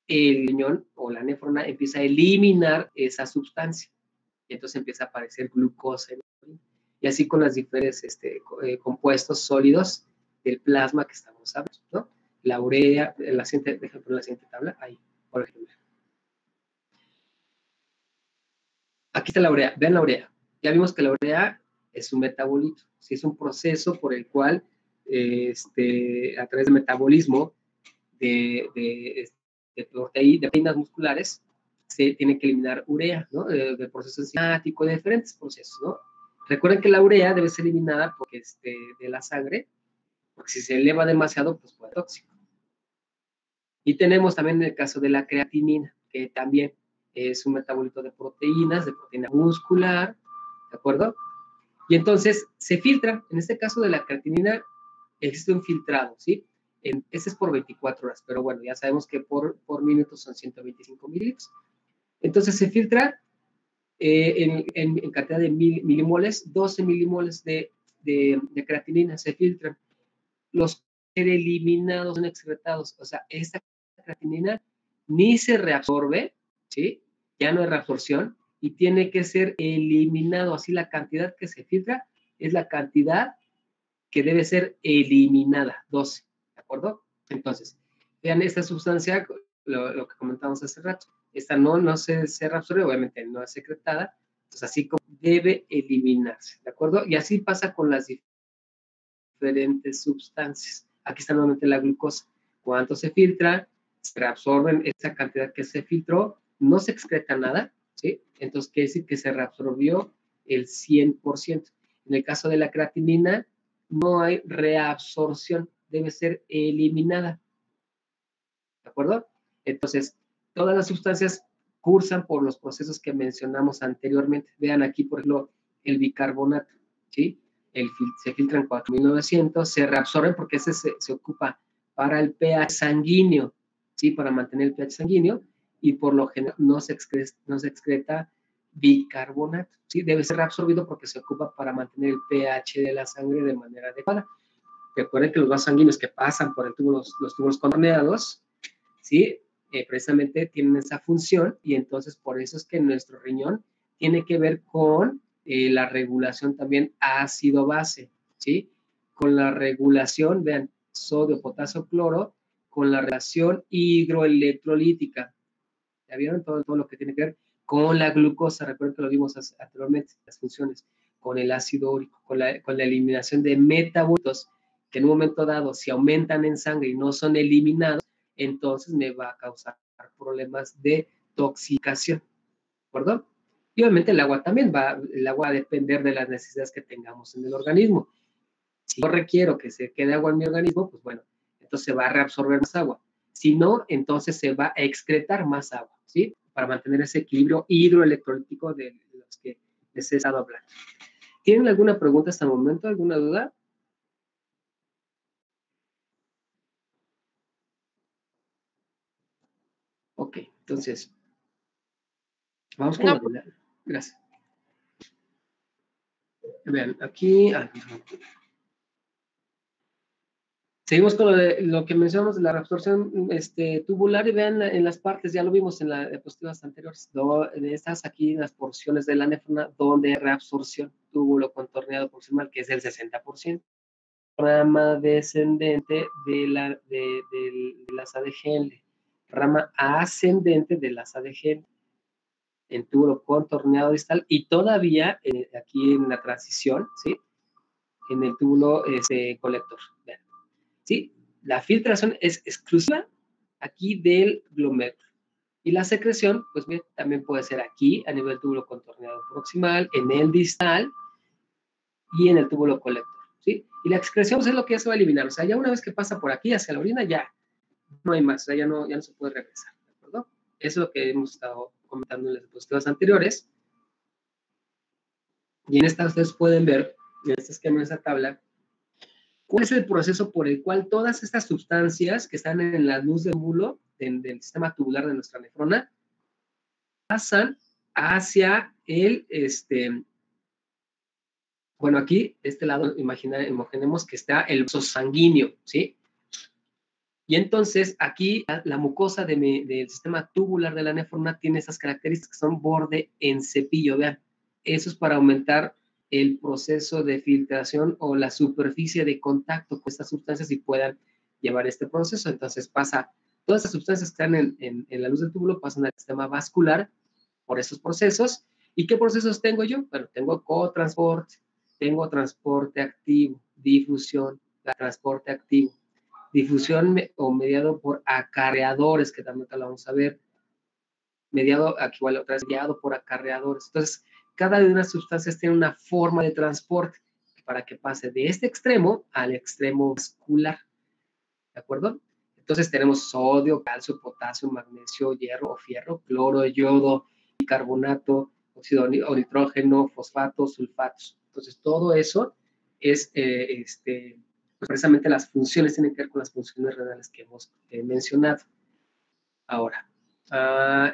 el riñón o la nefrona empieza a eliminar esa sustancia. Y entonces empieza a aparecer glucosa en la orina. Y así con los diferentes compuestos sólidos del plasma que estamos hablando, ¿no? La urea, la siguiente, déjame poner la siguiente tabla, ahí, por ejemplo. Aquí está la urea. Vean la urea. Ya vimos que la urea es un metabolito. ¿Sí? Es un proceso por el cual, a través del metabolismo de proteínas musculares, se tiene que eliminar urea, ¿no? Del proceso enzimático, de diferentes procesos, ¿no? Recuerden que la urea debe ser eliminada porque, de la sangre, porque si se eleva demasiado, pues puede ser tóxico. Y tenemos también el caso de la creatinina, que también es un metabolito de proteína muscular, ¿de acuerdo? Y entonces se filtra. En este caso de la creatinina existe un filtrado, ¿sí? Ese es por 24 horas, pero bueno, ya sabemos que por minuto son 125 mililitros. Entonces se filtra en cantidad de milimoles, 12 milimoles de creatinina se filtran. Los eliminados son excretados, o sea, esta creatinina ni se reabsorbe, ¿sí? Ya no hay reabsorción y tiene que ser eliminado. Así la cantidad que se filtra es la cantidad que debe ser eliminada, 12, ¿de acuerdo? Entonces, vean esta sustancia, lo que comentamos hace rato, esta no se reabsorbe, obviamente no es secretada, pues así como debe eliminarse, ¿de acuerdo? Y así pasa con las diferentes sustancias. Aquí está nuevamente la glucosa. Cuánto se filtra, se reabsorben esa cantidad que se filtró, no se excreta nada, ¿sí? Entonces quiere decir que se reabsorbió el 100%. En el caso de la creatinina, no hay reabsorción, debe ser eliminada, ¿de acuerdo? Entonces, todas las sustancias cursan por los procesos que mencionamos anteriormente. Vean aquí, por ejemplo, el bicarbonato, ¿sí? Se filtran 4900, se reabsorben porque ese se ocupa para el pH sanguíneo, ¿sí? Para mantener el pH sanguíneo, y por lo general no se excreta bicarbonato, ¿sí? Debe ser reabsorbido porque se ocupa para mantener el pH de la sangre de manera adecuada. Recuerden que los vasos sanguíneos que pasan por los túbulos contorneados, ¿sí? Precisamente tienen esa función, y entonces por eso es que nuestro riñón tiene que ver con la regulación también ácido-base, ¿sí? Con la regulación, vean, sodio, potasio, cloro, con la relación hidroelectrolítica. ¿Ya vieron todo lo que tiene que ver con la glucosa? Recuerden que lo vimos anteriormente, las funciones, con el ácido úrico, con la eliminación de metabolitos que en un momento dado, si aumentan en sangre y no son eliminados, entonces me va a causar problemas de toxificación, ¿de acuerdo? Y obviamente el agua también el agua va a depender de las necesidades que tengamos en el organismo. Si yo requiero que se quede agua en mi organismo, pues bueno, entonces se va a reabsorber más agua. Si no, entonces se va a excretar más agua, ¿sí? Para mantener ese equilibrio hidroelectrolítico de los que les he estado hablando. ¿Tienen alguna pregunta hasta el momento? ¿Alguna duda? Ok, entonces, vamos con la... Gracias. Vean, aquí... Seguimos con lo que mencionamos de la reabsorción tubular, y vean en las partes, ya lo vimos en las diapositivas anteriores, de estas aquí, las porciones de la nefrona, donde hay reabsorción, túbulo contorneado proximal, que es el 60%. Rama descendente de las ADGL, rama ascendente de las ADGL, en túbulo contorneado distal, y todavía aquí en la transición, ¿sí? En el túbulo colector. Vean. ¿Sí? La filtración es exclusiva aquí del glomérulo. Y la secreción, pues bien, también puede ser aquí, a nivel túbulo contorneado proximal, en el distal y en el túbulo colector, ¿sí? Y la excreción, pues, es lo que ya se va a eliminar. O sea, ya una vez que pasa por aquí hacia la orina, ya no hay más, o sea, ya no se puede regresar, ¿de acuerdo? Eso es lo que hemos estado comentando en las diapositivas anteriores. Y en esta ustedes pueden ver, en este esquema, en esta tabla, ¿cuál es el proceso por el cual todas estas sustancias que están en la luz del túbulo, del sistema tubular de nuestra nefrona, pasan hacia bueno, aquí, de este lado, imaginemos que está el vaso sanguíneo, ¿sí? Y entonces, aquí, la mucosa del sistema tubular de la nefrona tiene esas características que son borde en cepillo, vean. Eso es para aumentar el proceso de filtración o la superficie de contacto con estas sustancias y puedan llevar este proceso. Entonces todas esas sustancias que están en la luz del túbulo pasan al sistema vascular por esos procesos, ¿Y qué procesos tengo yo? Bueno, tengo cotransporte, tengo transporte activo, difusión, transporte activo, difusión o mediado por acarreadores, que también te lo vamos a ver, mediado, aquí igual otra vez, mediado por acarreadores. Entonces, cada una de las sustancias tiene una forma de transporte para que pase de este extremo al extremo vascular, ¿de acuerdo? Entonces tenemos sodio, calcio, potasio, magnesio, hierro o fierro, cloro, yodo, bicarbonato, óxido o nitrógeno, fosfatos, sulfatos. Entonces todo eso es, pues precisamente las funciones tienen que ver con las funciones renales que hemos mencionado. Ahora,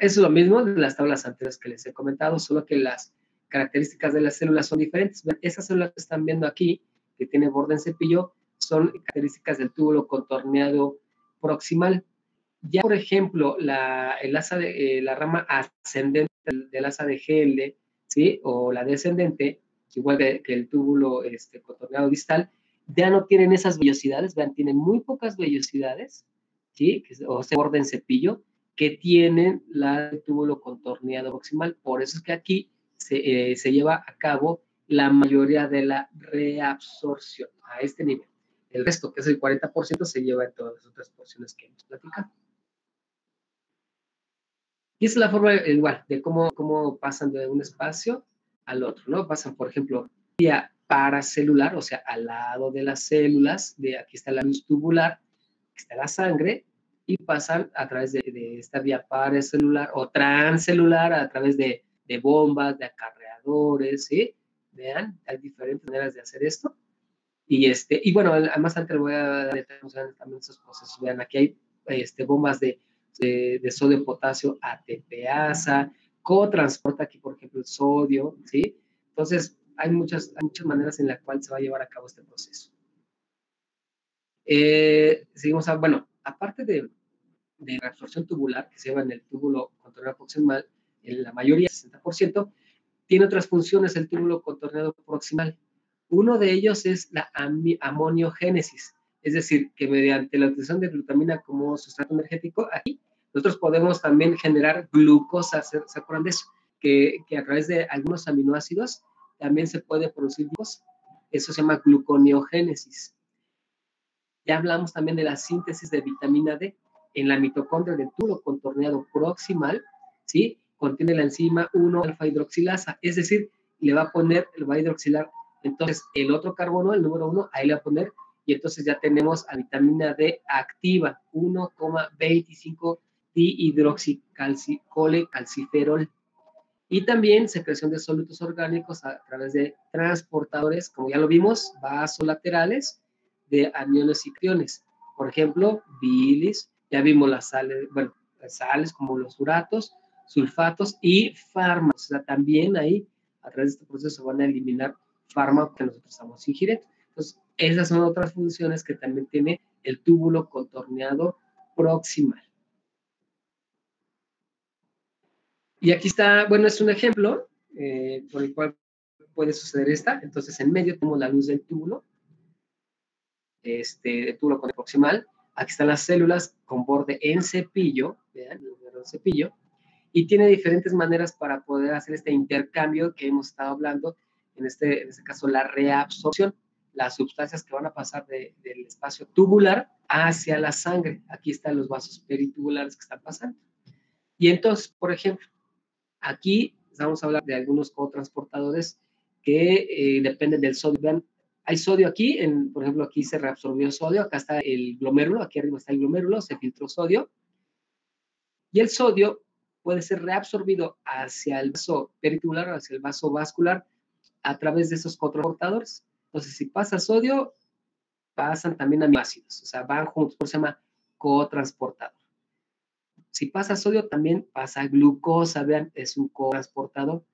eso es lo mismo de las tablas anteriores que les he comentado, solo que las características de las células son diferentes. Esas células que están viendo aquí, que tiene borde en cepillo, son características del túbulo contorneado proximal. Ya, por ejemplo, la rama ascendente del asa de GL, ¿sí? O la descendente, igual que el túbulo contorneado distal, ya no tienen esas vellosidades, vean, tienen muy pocas vellosidades, ¿sí? O sea, borde en cepillo, que tienen el túbulo contorneado proximal. Por eso es que aquí se lleva a cabo la mayoría de la reabsorción a este nivel. El resto, que es el 40%, se lleva en todas las otras porciones que hemos platicado. Y esa es la forma igual de cómo pasan de un espacio al otro, ¿no? Pasan, por ejemplo, vía paracelular, o sea, al lado de las células, aquí está la luz tubular, aquí está la sangre, y pasan a través de esta vía paracelular o transcelular, a través de bombas, de acarreadores, ¿sí? Vean, hay diferentes maneras de hacer esto. Y bueno, más antes le voy a dar también esos procesos. Vean, aquí hay bombas de sodio, potasio, ATPasa, cotransporta aquí, por ejemplo, el sodio, ¿sí? Entonces, hay muchas maneras en las cuales se va a llevar a cabo este proceso. Seguimos bueno, aparte de la absorción tubular, que se lleva en el túbulo contorneado proximal, en la mayoría, 60%, tiene otras funciones el túbulo contorneado proximal. Uno de ellos es la amoniogénesis, es decir, que mediante la utilización de glutamina como sustrato energético, aquí nosotros podemos también generar glucosa, ¿se acuerdan de eso? Que a través de algunos aminoácidos también se puede producir glucosa. Eso se llama gluconeogénesis. Ya hablamos también de la síntesis de vitamina D en la mitocondria del túbulo contorneado proximal, ¿sí? Contiene la enzima 1-alfa-hidroxilasa, es decir, le va a hidroxilar entonces el otro carbono, el número 1, ahí le va a poner, y entonces ya tenemos a vitamina D activa, 1,25 dihidroxicolecalciferol. Y también secreción de sólidos orgánicos a través de transportadores, como ya lo vimos, vasolaterales de aniones y cationes. Por ejemplo, bilis, ya vimos las sales, bueno, las sales como los uratos, sulfatos y fármacos. O sea, también ahí, a través de este proceso, se van a eliminar fármacos que nosotros estamos ingiriendo. Entonces, esas son otras funciones que también tiene el túbulo contorneado proximal. Y aquí está, bueno, es un ejemplo por el cual puede suceder esta. Entonces, en medio tenemos la luz del túbulo, el túbulo proximal. Aquí están las células con borde en cepillo, vean, el borde en cepillo, y tiene diferentes maneras para poder hacer este intercambio que hemos estado hablando, en este caso la reabsorción, las sustancias que van a pasar del espacio tubular hacia la sangre. Aquí están los vasos peritubulares que están pasando. Y entonces, por ejemplo, aquí vamos a hablar de algunos cotransportadores que dependen del sodio. Vean, hay sodio aquí, por ejemplo, aquí se reabsorbió sodio, acá está el glomérulo, aquí arriba está el glomérulo, se filtró sodio. Y el sodio puede ser reabsorbido hacia el vaso peritubular, hacia el vaso vascular, a través de esos cotransportadores. Entonces, si pasa sodio, pasan también aminoácidos, o sea, van juntos, por eso se llama cotransportador. Si pasa sodio, también pasa glucosa, vean, es un cotransportador.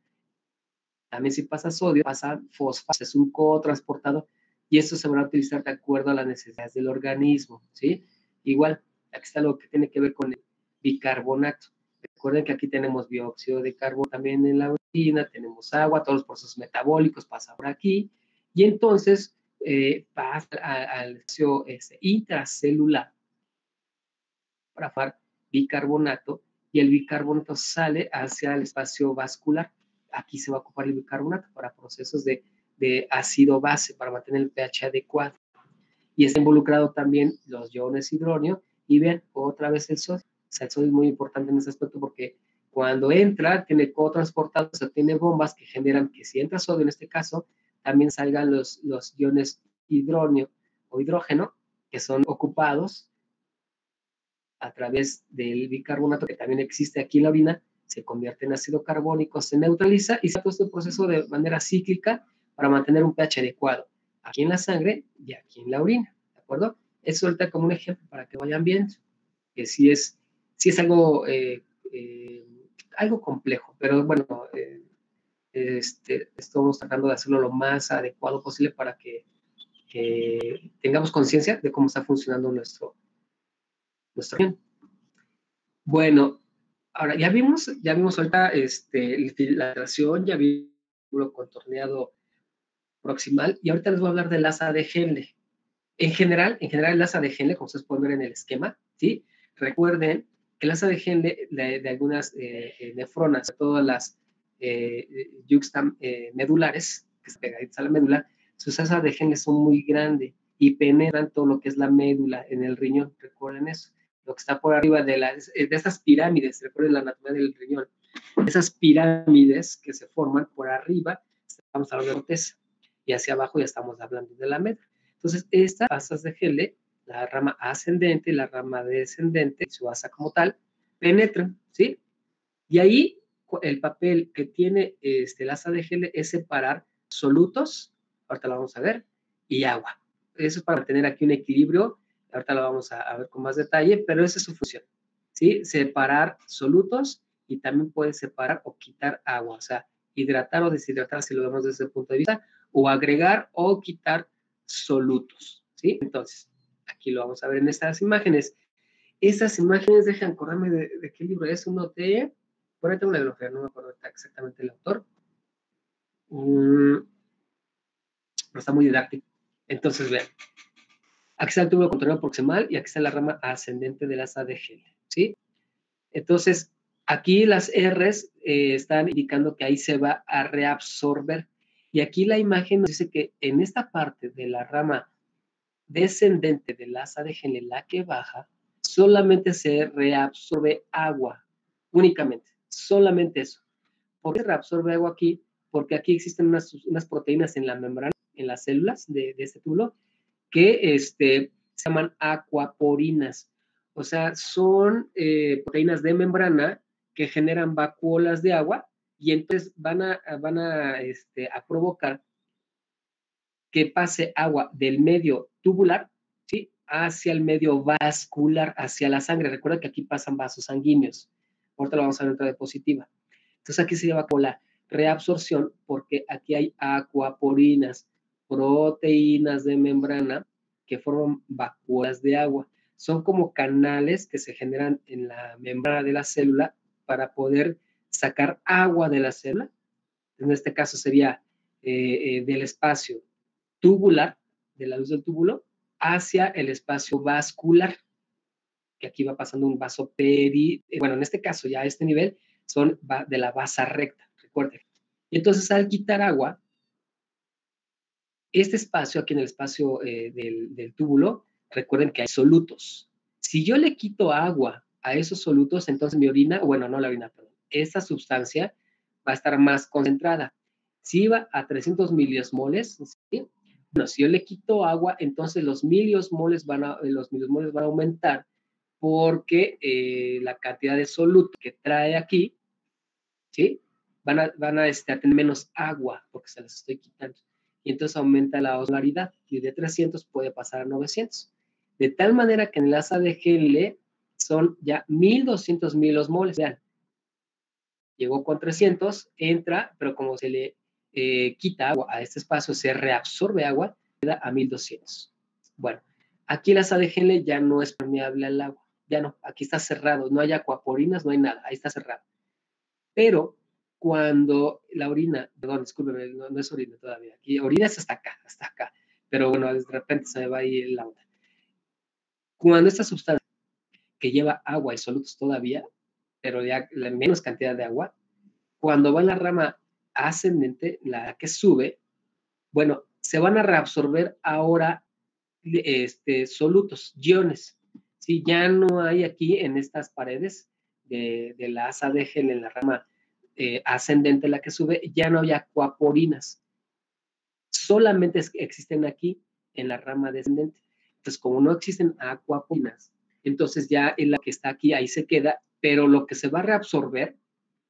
También si pasa sodio, pasa fosfato, es un cotransportador. Y esto se va a utilizar de acuerdo a las necesidades del organismo, ¿sí? Igual, aquí está lo que tiene que ver con el bicarbonato. Recuerden que aquí tenemos dióxido de carbono también en la orina, tenemos agua, todos los procesos metabólicos pasan por aquí. Y entonces pasa al espacio intracelular para formar bicarbonato, y el bicarbonato sale hacia el espacio vascular. aquí se va a ocupar el bicarbonato para procesos de ácido-base, para mantener el pH adecuado. Y está involucrado también los iones hidronio, y vean, otra vez el sodio. O sea, el sodio es muy importante en ese aspecto porque cuando entra, tiene cotransportados, o sea, tiene bombas que generan que si entra sodio en este caso, también salgan los iones hidronio o hidrógeno, que son ocupados a través del bicarbonato, que también existe aquí en la orina, se convierte en ácido carbónico, se neutraliza y se hace este proceso de manera cíclica para mantener un pH adecuado, aquí en la sangre y aquí en la orina, ¿de acuerdo? Eso ahorita como un ejemplo para que vayan viendo, que sí es algo, algo complejo, pero bueno, estamos tratando de hacerlo lo más adecuado posible para que tengamos conciencia de cómo está funcionando nuestro riñón. Bueno, ahora ya vimos ahorita la tracción, ya vimos el contorneado proximal, y ahorita les voy a hablar del asa de Henle. En general, el asa de Henle, como ustedes pueden ver en el esquema, ¿sí? Recuerden que el asa de Henle de algunas nefronas, todas las medulares, que se pegaditas a la médula, sus asas de Henle son muy grandes y penetran todo lo que es la médula en el riñón. Recuerden eso. Lo que está por arriba de estas pirámides, recuerden la anatomía del riñón, esas pirámides que se forman por arriba, estamos hablando de la corteza, y hacia abajo ya estamos hablando de la médula. Entonces, estas asas de Henle, la rama ascendente y la rama descendente, su asa como tal, penetran, ¿sí? Y ahí el papel que tiene el asa de Henle es separar solutos, ahorita lo vamos a ver, y agua. Eso es para mantener aquí un equilibrio, ahorita lo vamos a ver con más detalle, pero esa es su función, ¿sí? Separar solutos y también puede separar o quitar agua, o sea, hidratar o deshidratar si lo vemos desde ese punto de vista, o agregar o quitar solutos, ¿sí? Entonces, aquí lo vamos a ver en estas imágenes. Estas imágenes, dejan acordarme de qué libro es, uno de, por ahí tengo una bibliografía, no me acuerdo exactamente el autor, pero está muy didáctico. Entonces, vean, aquí está el túbulo contorneado proximal y aquí está la rama ascendente del asa de Henle, ¿sí? Entonces, aquí las R's están indicando que ahí se va a reabsorber. Y aquí la imagen nos dice que en esta parte de la rama descendente del asa de Henle, la que baja, solamente se reabsorbe agua, únicamente, solamente eso. ¿Por qué se reabsorbe agua aquí? Porque aquí existen unas proteínas en la membrana, en las células de este túbulo, que se llaman aquaporinas. O sea, son proteínas de membrana que generan vacuolas de agua y entonces van a provocar que pase agua del medio tubular, ¿sí?, hacia el medio vascular, hacia la sangre. Recuerda que aquí pasan vasos sanguíneos. Ahorita lo vamos a ver en otra diapositiva. Entonces aquí se llama por la reabsorción porque aquí hay aquaporinas, proteínas de membrana que forman vacuolas de agua. Son como canales que se generan en la membrana de la célula para poder sacar agua de la célula. En este caso sería del espacio tubular, de la luz del túbulo, hacia el espacio vascular, que aquí va pasando un vaso bueno, en este caso ya a este nivel son de la vasa recta, recuerden. Y entonces al quitar agua, este espacio, aquí en el espacio del túbulo, recuerden que hay solutos. Si yo le quito agua a esos solutos, entonces mi orina, bueno, no la orina, perdón, esta sustancia va a estar más concentrada. Si iba a 300 miliosmoles, ¿sí? Bueno, si yo le quito agua, entonces los miliosmoles van a aumentar porque la cantidad de soluto que trae aquí, ¿sí?, van a tener menos agua porque se las estoy quitando. Y entonces aumenta la osmolaridad y de 300 puede pasar a 900. De tal manera que en el asa de Henle son ya 1200 miliosmoles. Vean, llegó con 300, entra, pero como se le quita agua a este espacio, se reabsorbe agua, queda a 1200. Bueno, aquí el asa de Henle ya no es permeable al agua. Ya no, aquí está cerrado, no hay aquaporinas, no hay nada, ahí está cerrado. Pero cuando la orina, perdón, discúlpeme, no es orina todavía, aquí orina es hasta acá, pero bueno, de repente se me va ahí la onda. Cuando esta sustancia que lleva agua y solutos todavía, pero ya la menos cantidad de agua, cuando va en la rama ascendente, la que sube, bueno, se van a reabsorber ahora solutos, iones. ¿Sí? Ya no hay aquí en estas paredes de la asa de gel en la rama ascendente, la que sube, ya no hay acuaporinas. Solamente existen aquí en la rama descendente. Entonces, como no existen acuaporinas, entonces ya en la que está aquí, ahí se queda, pero lo que se va a reabsorber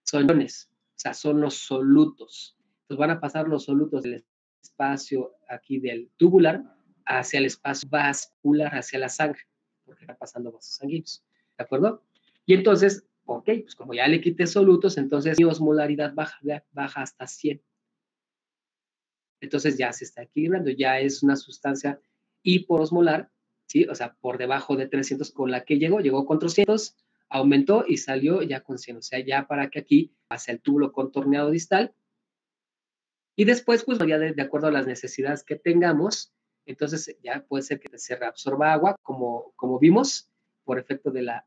son iones, o sea, son los solutos. Entonces van a pasar los solutos del espacio aquí del tubular hacia el espacio vascular, hacia la sangre, porque están pasando vasos sanguíneos, ¿de acuerdo? Y entonces, ok, pues como ya le quité solutos, entonces mi osmolaridad baja hasta 100. Entonces ya se está equilibrando, ya es una sustancia hiperosmolar, ¿sí? O sea, por debajo de 300 con la que llegó con 300, aumentó y salió ya con 100, o sea, ya para que aquí pase el túbulo contorneado distal. Y después, pues ya de acuerdo a las necesidades que tengamos, entonces ya puede ser que se reabsorba agua, como vimos, por efecto de la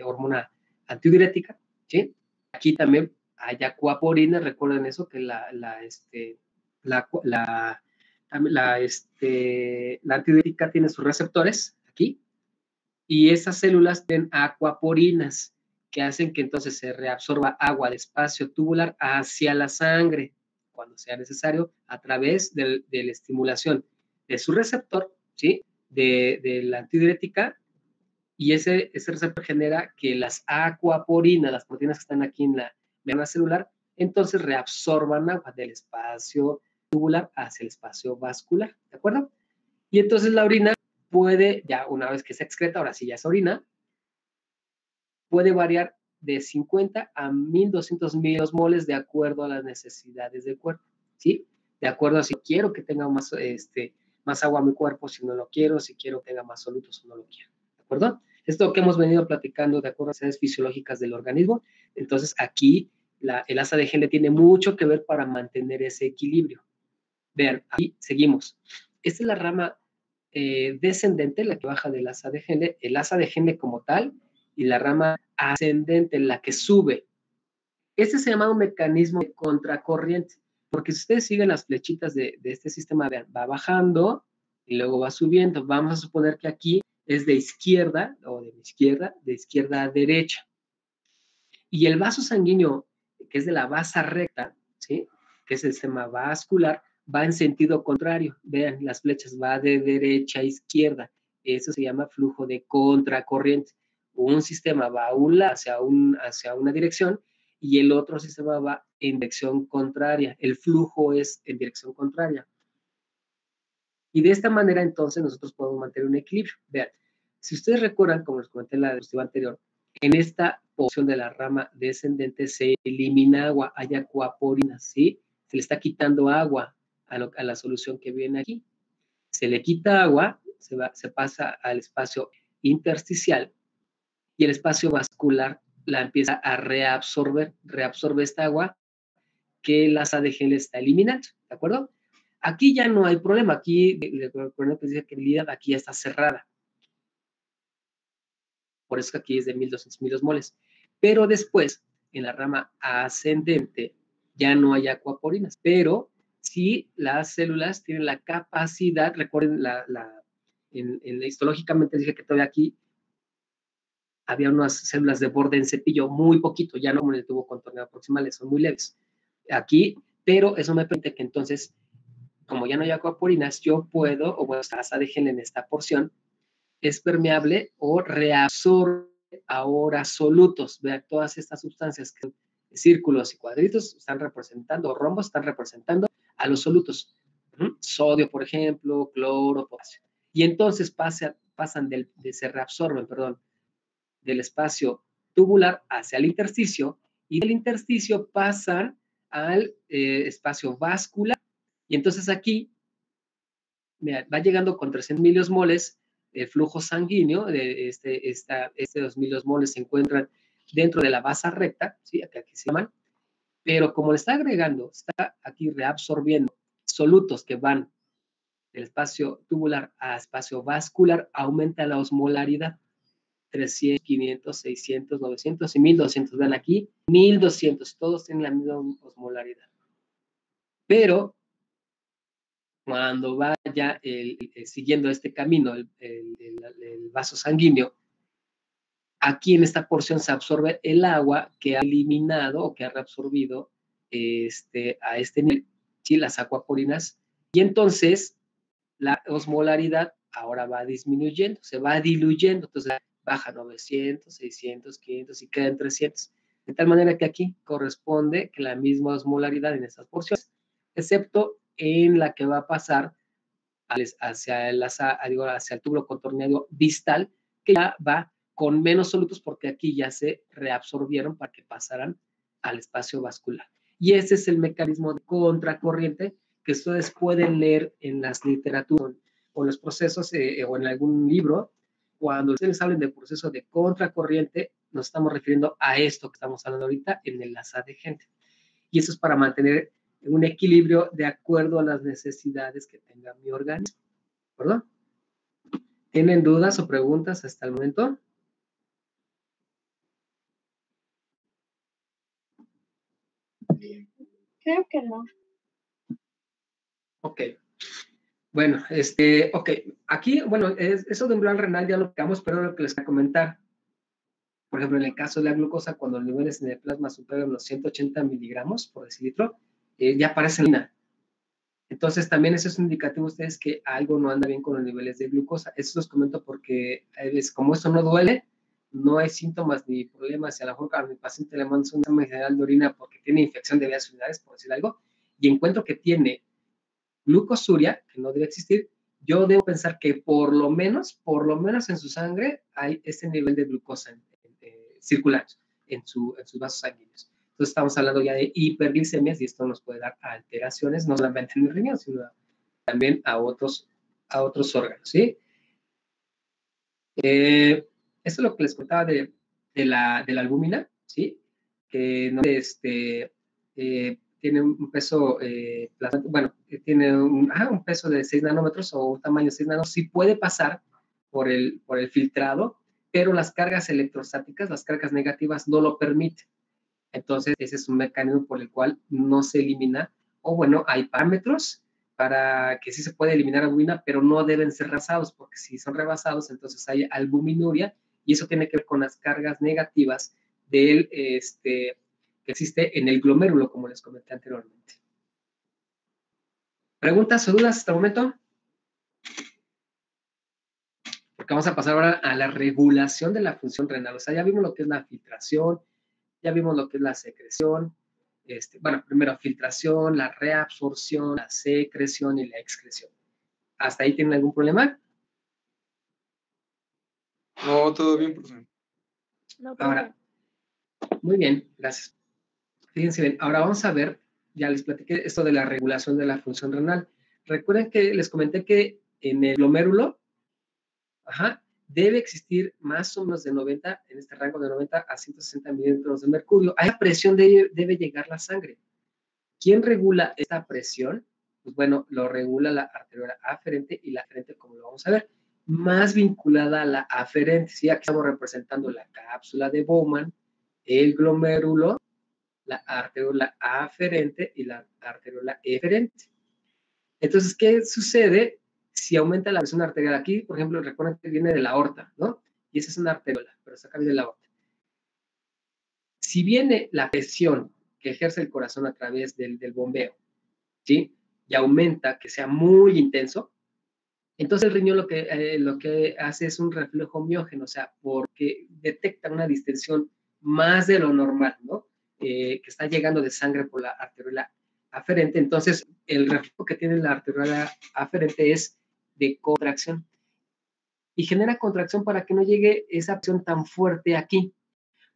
hormona antidiurética, ¿sí? Aquí también hay acuaporina, recuerden eso, que la antidiurética tiene sus receptores aquí, y esas células tienen acuaporinas, que hacen que entonces se reabsorba agua del espacio tubular hacia la sangre, cuando sea necesario, a través de la estimulación de su receptor, ¿sí? De la antidiurética, y ese receptor genera que las acuaporinas, las proteínas que están aquí en la membrana celular, entonces reabsorban agua del espacio tubular hacia el espacio vascular, ¿de acuerdo? Y entonces la orina puede, ya una vez que se excreta, ahora sí ya es orina, puede variar de 50 a 1200 miliosmoles de acuerdo a las necesidades del cuerpo, ¿sí? De acuerdo a si quiero que tenga más agua en mi cuerpo, si no lo quiero, si quiero que tenga más solutos o no lo quiero, ¿de acuerdo? Esto que hemos venido platicando de acuerdo a las necesidades fisiológicas del organismo, entonces aquí el asa de Henle tiene mucho que ver para mantener ese equilibrio. Vean, aquí seguimos. Esta es la rama descendente, la que baja del asa de Henle, el asa de Henle como tal, y la rama ascendente, la que sube. Este se llama un mecanismo de contracorriente, porque si ustedes siguen las flechitas de este sistema, vean, va bajando y luego va subiendo. Vamos a suponer que aquí es de izquierda o de izquierda a derecha. Y el vaso sanguíneo, que es de la base recta, ¿sí? Que es el sistema vascular, va en sentido contrario. Vean, las flechas va de derecha a izquierda. Eso se llama flujo de contracorriente. Un sistema va hacia una dirección y el otro sistema va en dirección contraria. El flujo es en dirección contraria. Y de esta manera, entonces, nosotros podemos mantener un equilibrio. Vean, si ustedes recuerdan, como les comenté en la diapositiva anterior, en esta porción de la rama descendente se elimina agua, hay acuaporinas, ¿sí? Se le está quitando agua a la solución que viene aquí. Se le quita agua, se pasa al espacio intersticial y el espacio vascular la empieza a reabsorbe esta agua que el asa de Henle está eliminando, ¿de acuerdo? Aquí ya no hay problema, aquí, recuerden que dice que la unidad aquí ya está cerrada. Por eso que aquí es de 1200 miliosmoles. Pero después, en la rama ascendente, ya no hay acuaporinas, pero sí las células tienen la capacidad, recuerden, histológicamente dije que todavía aquí había unas células de borde en cepillo, muy poquito, ya no como en el tubo contorneado proximales, son muy leves. Aquí, pero eso me permite que entonces, como ya no hay acuaporinas, yo puedo, o bueno, esta asa de Henle en esta porción, es permeable o reabsorbe ahora solutos. Vean, todas estas sustancias que son círculos y cuadritos están representando, rombos están representando a los solutos. Sodio, por ejemplo, cloro, potasio. Y entonces se reabsorben, del espacio tubular hacia el intersticio y del intersticio pasan al espacio vascular. Y entonces aquí va llegando con 300 miliosmoles el flujo sanguíneo, de este 2 miliosmoles se encuentran dentro de la base recta, ¿sí? Aquí se llaman, pero como le está agregando, está aquí reabsorbiendo solutos que van del espacio tubular a espacio vascular, aumenta la osmolaridad. 300, 500, 600, 900 y 1200. Vean aquí, 1200. Todos tienen la misma osmolaridad. Pero cuando vaya siguiendo este camino, el vaso sanguíneo, aquí en esta porción se absorbe el agua que ha eliminado o que ha reabsorbido a este nivel, ¿sí? Las acuaporinas, y entonces la osmolaridad ahora va disminuyendo, se va diluyendo, entonces baja 900, 600, 500 y queda en 300. De tal manera que aquí corresponde que la misma osmolaridad en estas porciones, excepto en la que va a pasar hacia el túbulo contorneado distal, que ya va con menos solutos porque aquí ya se reabsorbieron para que pasaran al espacio vascular. Y ese es el mecanismo de contracorriente que ustedes pueden leer en las literaturas o en los procesos o en algún libro. Cuando ustedes hablen del proceso de contracorriente, nos estamos refiriendo a esto que estamos hablando ahorita en el asa de gente. Y eso es para mantener un equilibrio de acuerdo a las necesidades que tenga mi organismo. ¿Perdón? ¿Tienen dudas o preguntas hasta el momento? Creo que no. Ok. Bueno, ok. Aquí, bueno, eso de umbral renal ya lo tocamos, pero lo que les voy a comentar. Por ejemplo, en el caso de la glucosa, cuando los niveles en el plasma superan los 180 miligramos por decilitro, ya aparece en la. Entonces, también eso es un indicativo ustedes que algo no anda bien con los niveles de glucosa. Eso los comento porque, como esto no duele, no hay síntomas ni problemas. Si a lo mejor a mi paciente le mando un examen general de orina porque tiene infección de vías urinarias, por decir algo, y encuentro que tiene glucosuria, que no debe existir, yo debo pensar que por lo menos en su sangre hay ese nivel de glucosa circular en sus vasos sanguíneos. Entonces estamos hablando ya de hiperglicemias y esto nos puede dar alteraciones, no solamente en el riñón, sino también a otros órganos, ¿sí? Esto es lo que les contaba de la albúmina, ¿sí? Que no, tiene un peso, bueno, tiene un peso de 6 nanómetros o un tamaño de 6 nanómetros, sí puede pasar por el filtrado, pero las cargas electrostáticas, las cargas negativas no lo permiten. Entonces, ese es un mecanismo por el cual no se elimina, o bueno, hay parámetros para que sí se puede eliminar albúmina, pero no deben ser rebasados, porque si son rebasados, entonces hay albuminuria, y eso tiene que ver con las cargas negativas del, que existe en el glomérulo, como les comenté anteriormente. ¿Preguntas o dudas hasta el momento? Porque vamos a pasar ahora a la regulación de la función renal. O sea, ya vimos lo que es la filtración, ya vimos lo que es la secreción. Bueno, primero filtración, la reabsorción, la secreción y la excreción. ¿Hasta ahí tienen algún problema? No, todo bien, profesor. No, Ahora, muy bien, gracias. Fíjense bien, ahora vamos a ver, ya les platiqué esto de la regulación de la función renal. Recuerden que les comenté que en el glomérulo, debe existir más o menos de 90, en este rango de 90 a 160 milímetros de mercurio. A esa presión debe llegar la sangre. ¿Quién regula esta presión? Pues bueno, lo regula la arteriola aferente y la aferente, como lo vamos a ver, más vinculada a la aferente. ¿Sí? Aquí estamos representando la cápsula de Bowman, el glomérulo, la arteriola aferente y la arteriola eferente. Entonces, ¿qué sucede si aumenta la presión arterial? Aquí, por ejemplo, recuerden que viene de la aorta, ¿no? Y esa es una arteriola, pero esa acá viene de la aorta. Si viene la presión que ejerce el corazón a través del bombeo, ¿sí? Y aumenta, que sea muy intenso, entonces el riñón lo que hace es un reflejo miógeno, o sea, porque detecta una distensión más de lo normal, ¿no? Que está llegando de sangre por la arteriola aferente. Entonces, el reflejo que tiene la arteriola aferente es de contracción. Y genera contracción para que no llegue esa presión tan fuerte aquí.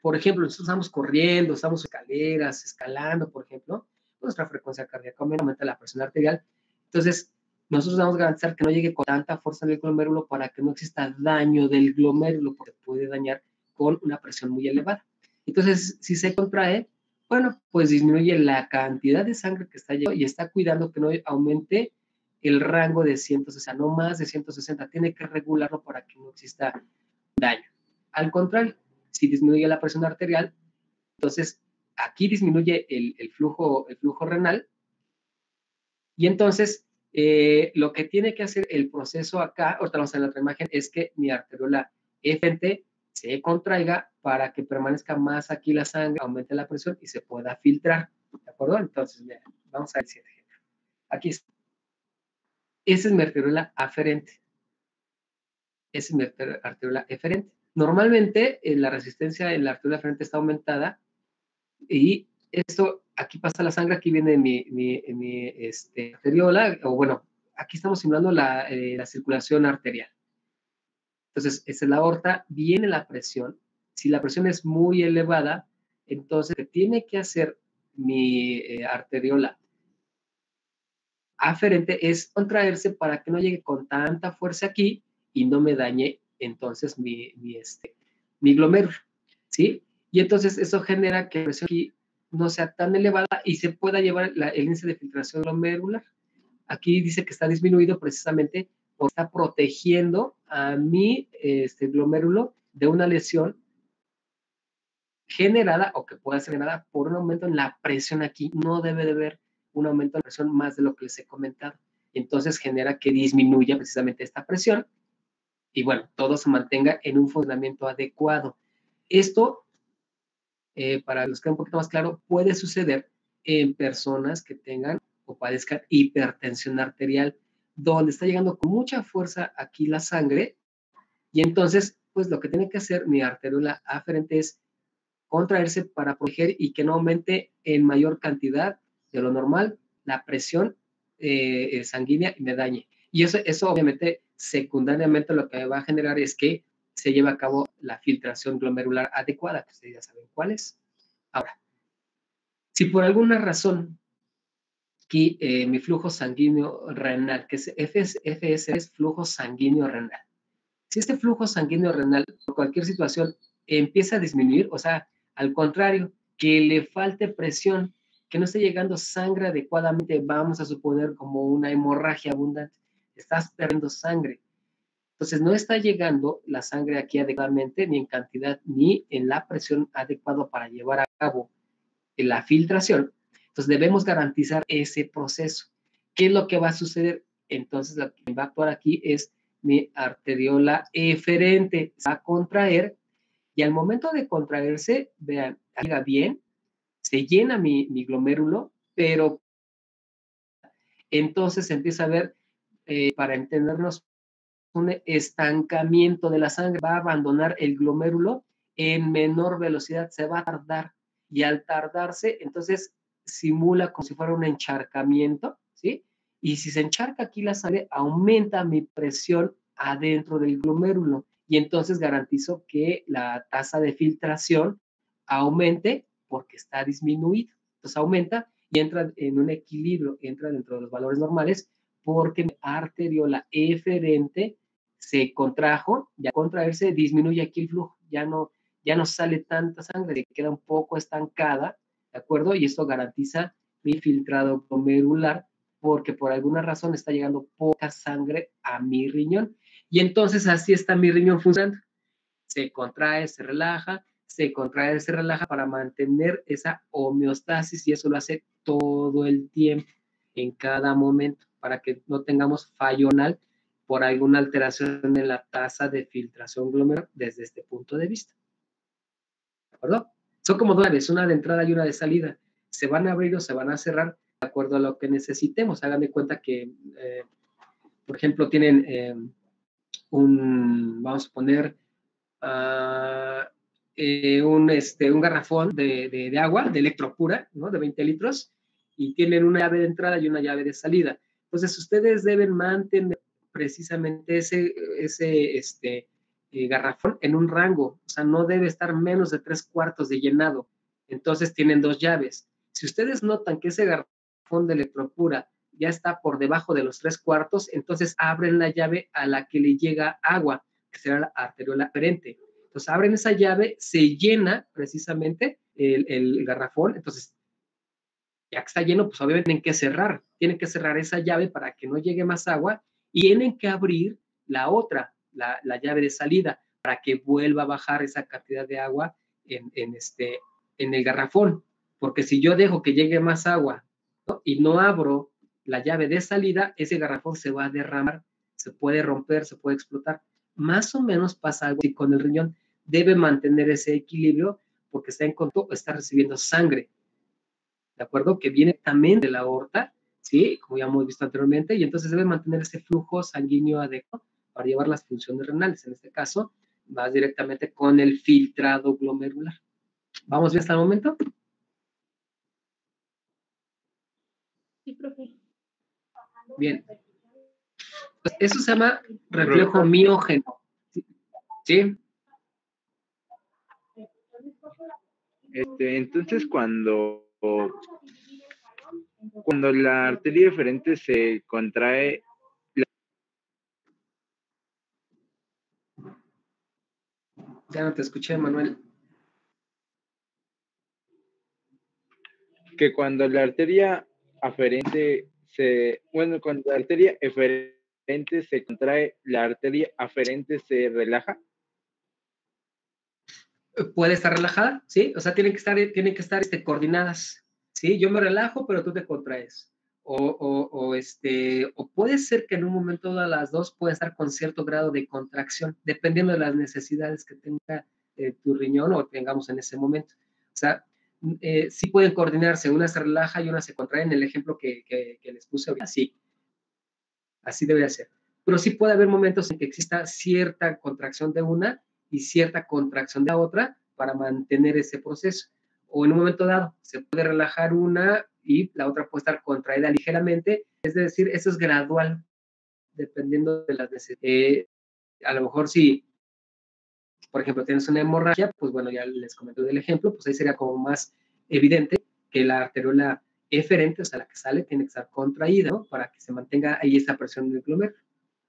Por ejemplo, nosotros estamos corriendo, estamos en escaleras, escalando, por ejemplo, nuestra frecuencia cardíaca aumenta, la presión arterial. Entonces, nosotros vamos a garantizar que no llegue con tanta fuerza en el glomérulo para que no exista daño del glomérulo, porque puede dañar con una presión muy elevada. Entonces, si se contrae, bueno, pues disminuye la cantidad de sangre que está llegando y está cuidando que no aumente el rango de 160, no más de 160. Tiene que regularlo para que no exista daño. Al contrario, si disminuye la presión arterial, entonces aquí disminuye el flujo renal, y entonces lo que tiene que hacer el proceso acá, ahorita vamos a ver la otra imagen, es que mi arteriola eferente se contraiga para que permanezca más aquí la sangre, aumente la presión y se pueda filtrar, ¿de acuerdo? Entonces, mira, vamos a ver el siguiente ejemplo. Aquí está. Esa es mi arteriola aferente. Esa es mi arteriola eferente. Normalmente la resistencia en la arteriola eferente está aumentada y esto, aquí pasa la sangre, aquí viene mi arteriola, o bueno, aquí estamos simulando la circulación arterial. Entonces, esa es la aorta, viene la presión. Si la presión es muy elevada, entonces lo que tiene que hacer mi arteriola aferente es contraerse para que no llegue con tanta fuerza aquí y no me dañe entonces mi glomérulo, ¿sí? Y entonces eso genera que la presión aquí no sea tan elevada y se pueda llevar el índice de filtración glomerular. Aquí dice que está disminuido precisamente porque está protegiendo a mi glomérulo de una lesión generada o que pueda ser generada por un aumento en la presión aquí. No debe de haber un aumento de presión más de lo que les he comentado. Entonces genera que disminuya precisamente esta presión y bueno, todo se mantenga en un funcionamiento adecuado. Esto, para los que un poquito más claro, puede suceder en personas que tengan o padezcan hipertensión arterial, donde está llegando con mucha fuerza aquí la sangre y entonces, pues lo que tiene que hacer mi arteriola aferente es contraerse para proteger y que no aumente en mayor cantidad de lo normal la presión sanguínea y me dañe. Y eso obviamente secundariamente lo que va a generar es que se lleve a cabo la filtración glomerular adecuada, que ustedes ya saben cuál es. Ahora, si por alguna razón aquí mi flujo sanguíneo renal, que es FS es flujo sanguíneo renal. Si este flujo sanguíneo renal por cualquier situación empieza a disminuir, o sea, al contrario, que le falte presión, que no esté llegando sangre adecuadamente, vamos a suponer como una hemorragia abundante, estás perdiendo sangre. Entonces no está llegando la sangre aquí adecuadamente, ni en cantidad, ni en la presión adecuada para llevar a cabo la filtración. Entonces debemos garantizar ese proceso. ¿Qué es lo que va a suceder? Entonces lo que va a actuar aquí es mi arteriola eferente, se va a contraer y al momento de contraerse, vean, llega bien, se llena mi glomérulo, pero entonces se empieza a ver, para entendernos, un estancamiento de la sangre, va a abandonar el glomérulo en menor velocidad, se va a tardar y al tardarse, entonces simula como si fuera un encharcamiento, ¿sí? Y si se encharca aquí la sangre, aumenta mi presión adentro del glomérulo y entonces garantizo que la tasa de filtración aumente porque está disminuido. Entonces aumenta y entra en un equilibrio, entra dentro de los valores normales porque mi arteriola eferente se contrajo y al contraerse disminuye aquí el flujo, ya no sale tanta sangre, se queda un poco estancada, ¿de acuerdo? Y esto garantiza mi filtrado glomerular porque por alguna razón está llegando poca sangre a mi riñón. Y entonces así está mi riñón funcionando. Se contrae, se relaja, se contrae, se relaja para mantener esa homeostasis y eso lo hace todo el tiempo, en cada momento, para que no tengamos fallo renal por alguna alteración en la tasa de filtración glomerular desde este punto de vista. ¿De acuerdo? Son como dos llaves, una de entrada y una de salida. Se van a abrir o se van a cerrar de acuerdo a lo que necesitemos. Hagan de cuenta que, por ejemplo, tienen vamos a poner, un garrafón de agua, de electropura, ¿no? De 20 litros, y tienen una llave de entrada y una llave de salida. Entonces, ustedes deben mantener precisamente ese garrafón en un rango, o sea, no debe estar menos de 3/4 de llenado. Entonces, tienen dos llaves. Si ustedes notan que ese garrafón de electropura ya está por debajo de los 3/4, entonces abren la llave a la que le llega agua, que será la arteriola aferente. Entonces abren esa llave, se llena precisamente el garrafón, entonces ya que está lleno, pues obviamente tienen que cerrar esa llave para que no llegue más agua y tienen que abrir la otra, la llave de salida, para que vuelva a bajar esa cantidad de agua en el garrafón. Porque si yo dejo que llegue más agua, ¿no?, y no abro la llave de salida, ese garrafón se va a derramar, se puede romper, se puede explotar. Más o menos pasa algo así con el riñón. Debe mantener ese equilibrio porque está en contacto, está recibiendo sangre, ¿de acuerdo? Que viene también de la aorta, ¿sí? Como ya hemos visto anteriormente, y entonces debe mantener ese flujo sanguíneo adecuado para llevar las funciones renales. En este caso, vas directamente con el filtrado glomerular. ¿Vamos bien hasta el momento? Sí, profe. Bien. Pues eso se llama reflejo miógeno. ¿Sí? Entonces, cuando la arteria eferente se contrae, Ya no te escuché, Manuel. que cuando la arteria aferente cuando la arteria eferente se contrae, la arteria aferente se relaja. Puede estar relajada, ¿sí? O sea, tienen que estar coordinadas, ¿sí? Yo me relajo, pero tú te contraes. O puede ser que en un momento de las dos pueda estar con cierto grado de contracción, dependiendo de las necesidades que tenga tu riñón o tengamos en ese momento. O sea, sí pueden coordinarse, una se relaja y una se contrae en el ejemplo que les puse ahorita, sí. Así debería ser. Pero sí puede haber momentos en que exista cierta contracción de una y cierta contracción de la otra para mantener ese proceso. O en un momento dado se puede relajar una y la otra puede estar contraída ligeramente. Es decir, eso es gradual, dependiendo de las necesidades. A lo mejor si, por ejemplo, tienes una hemorragia, pues bueno, ya les comenté del ejemplo, pues ahí sería como más evidente que la arteriola eferente, o sea, la que sale, tiene que estar contraída, ¿no?, para que se mantenga ahí esa presión del glomérulo.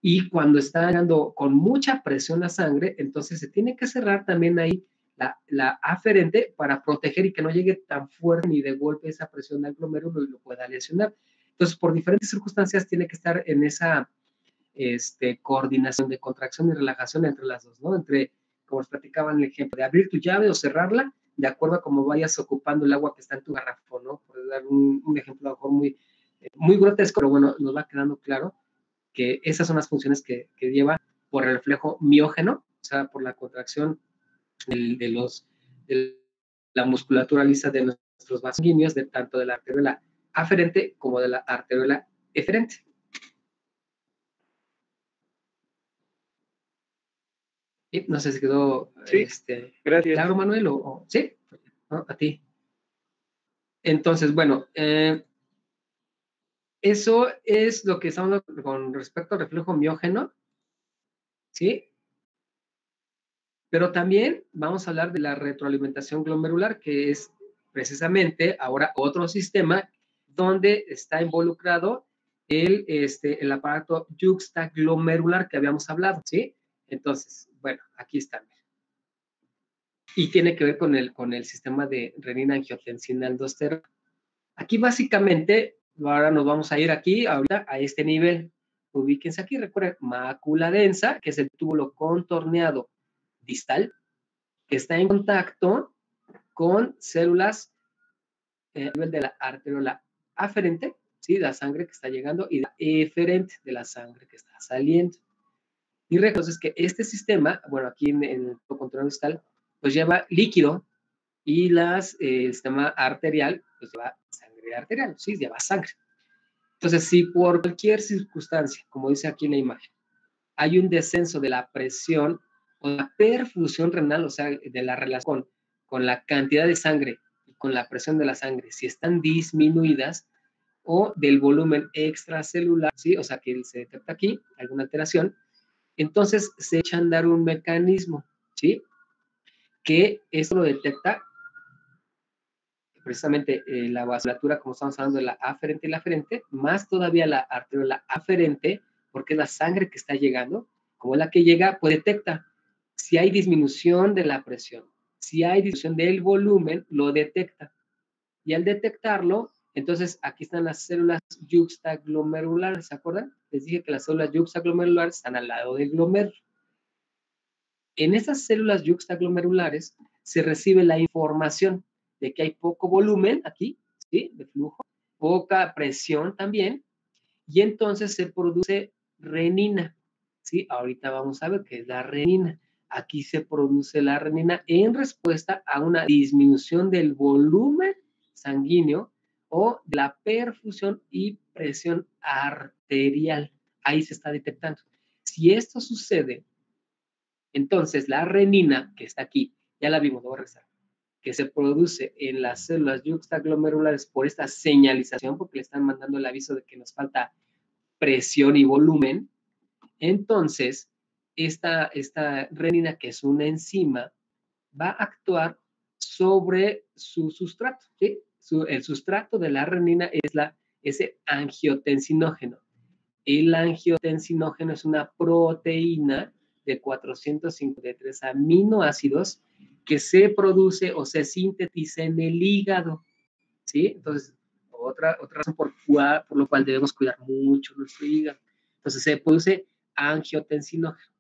Y cuando está llegando con mucha presión la sangre, entonces se tiene que cerrar también ahí la aferente para proteger y que no llegue tan fuerte ni de golpe esa presión al glomérulo y lo pueda lesionar. Entonces, por diferentes circunstancias, tiene que estar en esa coordinación de contracción y relajación entre las dos, ¿no? Entre, como os platicaba en el ejemplo, de abrir tu llave o cerrarla, de acuerdo a cómo vayas ocupando el agua que está en tu garrafón, ¿no? Por dar un ejemplo a lo mejor muy grotesco, pero bueno, nos va quedando claro que esas son las funciones que lleva por el reflejo miógeno, o sea, por la contracción de la musculatura lisa de nuestros vasos sanguíneos, tanto de la arteriola aferente como de la arteriola eferente. Y no sé si quedó Sí, gracias. claro, Manuel, ¿sí? ¿No? A ti. Entonces, bueno, eso es lo que estamos con respecto al reflejo miógeno, ¿sí? Pero también vamos a hablar de la retroalimentación glomerular, que es precisamente ahora otro sistema donde está involucrado el aparato yuxtaglomerular que habíamos hablado, ¿sí? Entonces, bueno, aquí está. Y tiene que ver con el sistema de renina-angiotensina-aldosterona. Aquí básicamente, ahora nos vamos a ir aquí, ahorita, a este nivel. Ubíquense aquí, recuerden, mácula densa, que es el túbulo contorneado distal, que está en contacto con células a nivel de la arteriola aferente, ¿sí?, la sangre que está llegando, y la eferente, de la sangre que está saliendo. Y recuerden que este sistema, bueno, aquí en el contorneado distal, pues lleva líquido, y el sistema arterial, pues lleva sangre arterial, ¿sí?, lleva sangre. Entonces, si por cualquier circunstancia, como dice aquí en la imagen, hay un descenso de la presión o la perfusión renal, o sea, de la relación con la cantidad de sangre y con la presión de la sangre, si están disminuidas, o del volumen extracelular, ¿sí?, o sea, que se detecta aquí alguna alteración, entonces se echa a andar un mecanismo, ¿sí?, que esto lo detecta precisamente la vasculatura, como estamos hablando de la aferente y la aferente, más todavía la arteriola aferente, porque es la sangre que está llegando, como es la que llega, pues detecta si hay disminución de la presión, si hay disminución del volumen, lo detecta. Y al detectarlo, entonces aquí están las células yuxtaglomerulares, ¿se acuerdan? Les dije que las células yuxtaglomerulares están al lado del glomérulo. En esas células yuxtaglomerulares se recibe la información de que hay poco volumen aquí, ¿sí? De flujo, poca presión también, y entonces se produce renina, ¿sí? Ahorita vamos a ver qué es la renina. Aquí se produce la renina en respuesta a una disminución del volumen sanguíneo o de la perfusión y presión arterial. Ahí se está detectando. Si esto sucede, entonces la renina, que está aquí, ya la vimos, lo voy a rezar, que se produce en las células yuxtaglomerulares por esta señalización, porque le están mandando el aviso de que nos falta presión y volumen, entonces esta renina, que es una enzima, va a actuar sobre su sustrato, ¿sí? El sustrato de la renina es ese angiotensinógeno. El angiotensinógeno es una proteína de 453 aminoácidos que se produce o se sintetiza en el hígado, ¿sí? Entonces, otra razón por lo cual debemos cuidar mucho nuestro hígado. Entonces, se produce angiotensinógeno.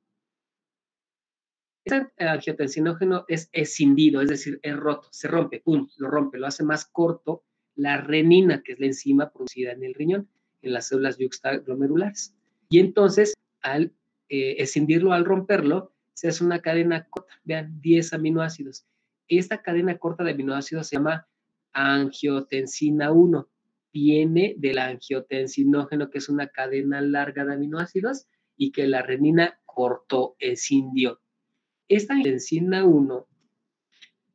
Este angiotensinógeno es escindido, es decir, es roto, se rompe, pum, lo rompe, lo hace más corto la renina, que es la enzima producida en el riñón, en las células yuxtaglomerulares. Y entonces, al escindirlo, al romperlo, se hace una cadena corta, vean, 10 aminoácidos. Esta cadena corta de aminoácidos se llama angiotensina 1. Viene del angiotensinógeno, que es una cadena larga de aminoácidos y que la renina cortó, escindió. Esta angiotensin 1,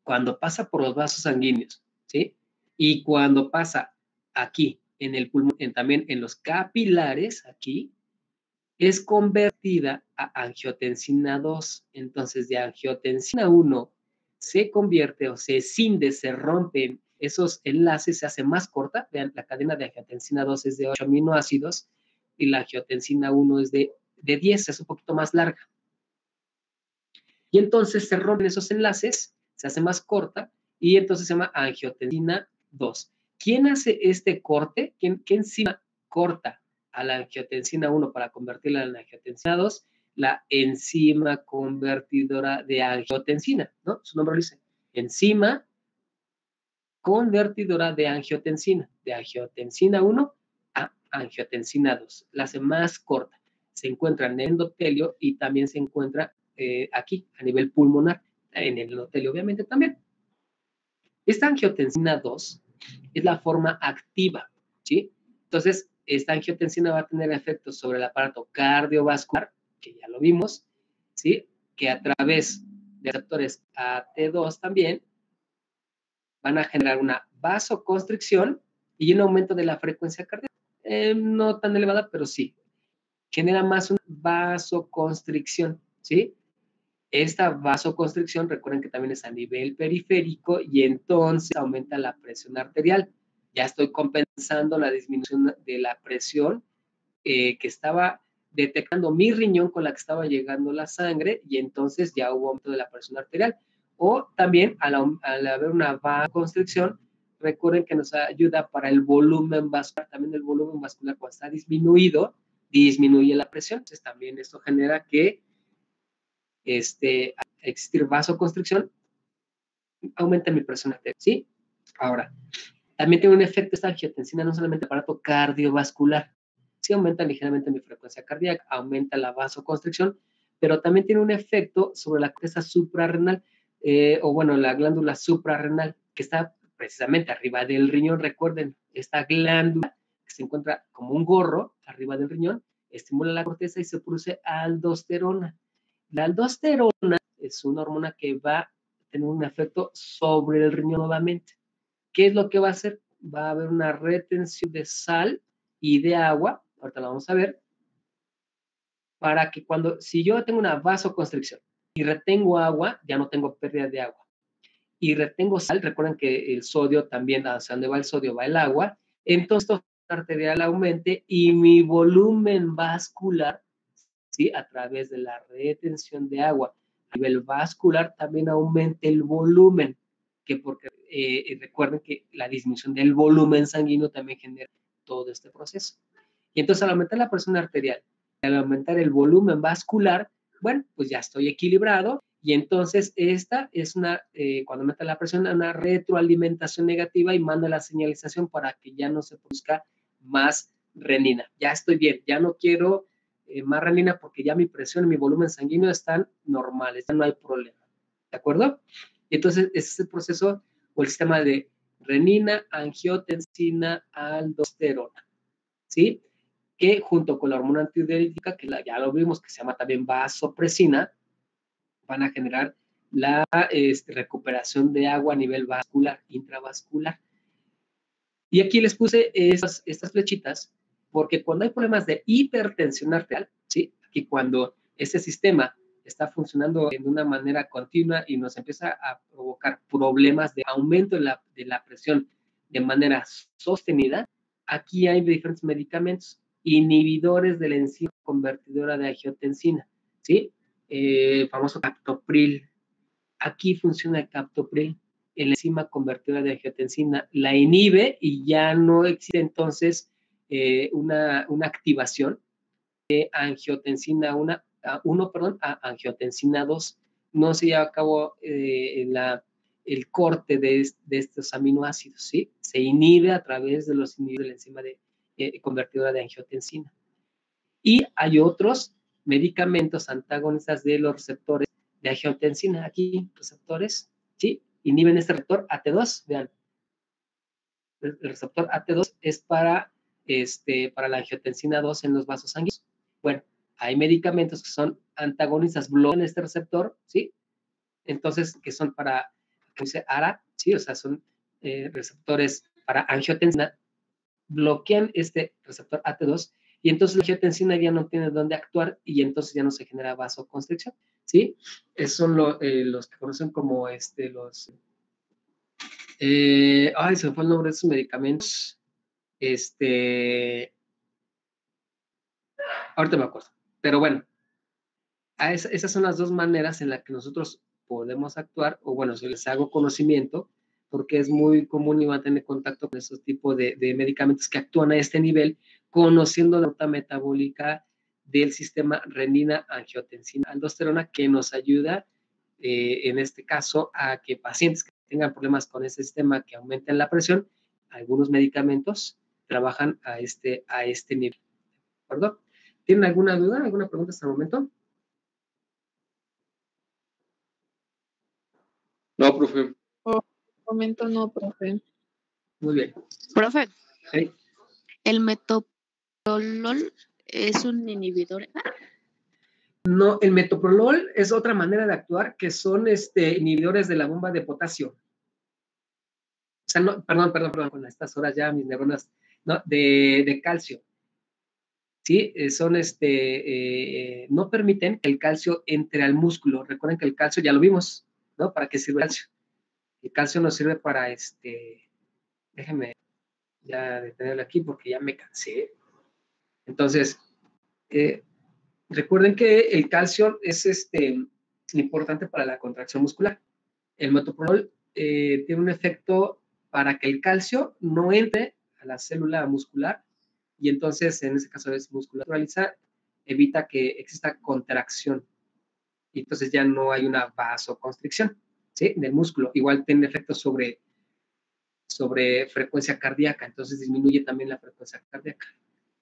cuando pasa por los vasos sanguíneos, ¿sí? Y cuando pasa aquí, en el pulmón, también en los capilares, aquí, es convertida a angiotensina 2. Entonces, de angiotensina 1 se convierte o se escinde, se rompen esos enlaces, se hace más corta. Vean, la cadena de angiotensina 2 es de 8 aminoácidos y la angiotensina 1 es de 10, es un poquito más larga. Y entonces se rompen esos enlaces, se hace más corta y entonces se llama angiotensina 2. ¿Quién hace este corte? ¿Qué enzima corta a la angiotensina 1 para convertirla en angiotensina 2? La enzima convertidora de angiotensina, ¿no? Su nombre lo dice. Enzima convertidora de angiotensina 1 a angiotensina 2. La hace más corta. Se encuentra en el endotelio y también se encuentra aquí, a nivel pulmonar, en el endotelio obviamente también. Esta angiotensina 2 es la forma activa, ¿sí? Entonces, esta angiotensina va a tener efectos sobre el aparato cardiovascular, que ya lo vimos, ¿sí? Que a través de receptores AT2 también van a generar una vasoconstricción y un aumento de la frecuencia cardíaca. No tan elevada, pero sí. Genera más una vasoconstricción, ¿sí? Esta vasoconstricción, recuerden que también es a nivel periférico y entonces aumenta la presión arterial. Ya estoy compensando la disminución de la presión que estaba detectando mi riñón con la que estaba llegando la sangre y entonces ya hubo aumento de la presión arterial. O también al haber una vasoconstricción, recuerden que nos ayuda para el volumen vascular. También el volumen vascular cuando está disminuido, disminuye la presión. Entonces también esto genera que existir vasoconstricción, aumenta mi presión arterial, ¿sí? Ahora, también tiene un efecto esta angiotensina, no solamente el aparato cardiovascular, sí aumenta ligeramente mi frecuencia cardíaca, aumenta la vasoconstricción, pero también tiene un efecto sobre la corteza suprarrenal, o bueno, la glándula suprarrenal, que está precisamente arriba del riñón. Recuerden, esta glándula que se encuentra como un gorro arriba del riñón, estimula la corteza y se produce aldosterona. La aldosterona es una hormona que va a tener un efecto sobre el riñón nuevamente. ¿Qué es lo que va a hacer? Va a haber una retención de sal y de agua, ahorita lo vamos a ver, para que si yo tengo una vasoconstricción y retengo agua, ya no tengo pérdida de agua. Y retengo sal, recuerden que el sodio también, hacia donde va el sodio va el agua, entonces la arterial aumente y mi volumen vascular, ¿sí? A través de la retención de agua a nivel vascular también aumente el volumen, porque recuerden que la disminución del volumen sanguíneo también genera todo este proceso. Y entonces al aumentar la presión arterial, al aumentar el volumen vascular, bueno, pues ya estoy equilibrado Y entonces esta es cuando aumenta la presión, una retroalimentación negativa y manda la señalización para que ya no se produzca más renina. Ya estoy bien, ya no quiero más renina porque ya mi presión y mi volumen sanguíneo están normales, ya no hay problema. ¿De acuerdo? Y entonces ese es el proceso o el sistema de renina, angiotensina, aldosterona. ¿Sí? Que junto con la hormona antidiurética, que ya lo vimos, que se llama también vasopresina, van a generar la recuperación de agua a nivel vascular, intravascular. Y aquí les puse estas flechitas, porque cuando hay problemas de hipertensión arterial, ¿sí? Aquí cuando ese sistema está funcionando de una manera continua y nos empieza a provocar problemas de aumento de la presión de manera sostenida, aquí hay diferentes medicamentos inhibidores de la enzima convertidora de angiotensina, ¿sí? Famoso captopril. Aquí funciona el captopril, la enzima convertidora de angiotensina, la inhibe y ya no existe entonces una activación de angiotensina 1, a angiotensina 2. No se lleva a cabo el corte de estos aminoácidos, ¿sí? Se inhibe a través de los inhibidores de la enzima convertidora de angiotensina. Y hay otros medicamentos antagonistas de los receptores de angiotensina. Aquí, receptores, ¿sí? Inhiben este receptor AT2, vean. El receptor AT2 es para la angiotensina 2 en los vasos sanguíneos. Bueno, hay medicamentos que son antagonistas, bloquean este receptor, ¿sí? Entonces, que son para, ¿cómo dice? ARA, ¿sí? O sea, son receptores para angiotensina, bloquean este receptor AT2 y entonces la angiotensina ya no tiene dónde actuar y entonces ya no se genera vasoconstricción, ¿sí? Esos son los que conocen como ay, se me fue el nombre de esos medicamentos. Ahorita me acuerdo. Pero bueno, esas son las dos maneras en las que nosotros podemos actuar, o bueno, si les hago conocimiento, porque es muy común y van a tener contacto con esos tipos de medicamentos que actúan a este nivel, conociendo la ruta metabólica del sistema renina-angiotensina-aldosterona, que nos ayuda, en este caso, a que pacientes que tengan problemas con ese sistema que aumenten la presión, algunos medicamentos trabajan a este nivel. ¿De acuerdo? ¿Tienen alguna duda, alguna pregunta hasta el momento? No, profe. Momento no, profe. Muy bien. Profe, ¿Sí? ¿el metoprolol es un inhibidor? No, el metoprolol es otra manera de actuar que son inhibidores de la bomba de potasio. O sea, no, perdón, con estas horas ya mis neuronas, no, de calcio. Sí, son no permiten que el calcio entre al músculo. Recuerden que el calcio ya lo vimos, ¿no? ¿Para qué sirve el calcio? El calcio nos sirve para déjenme ya detenerlo aquí porque ya me cansé. Entonces, recuerden que el calcio es importante para la contracción muscular. El metoprolol tiene un efecto para que el calcio no entre a la célula muscular y entonces, en este caso es musculaturalizar, evita que exista contracción y entonces ya no hay una vasoconstricción, ¿sí? Del músculo. Igual tiene efectos sobre frecuencia cardíaca, entonces disminuye también la frecuencia cardíaca,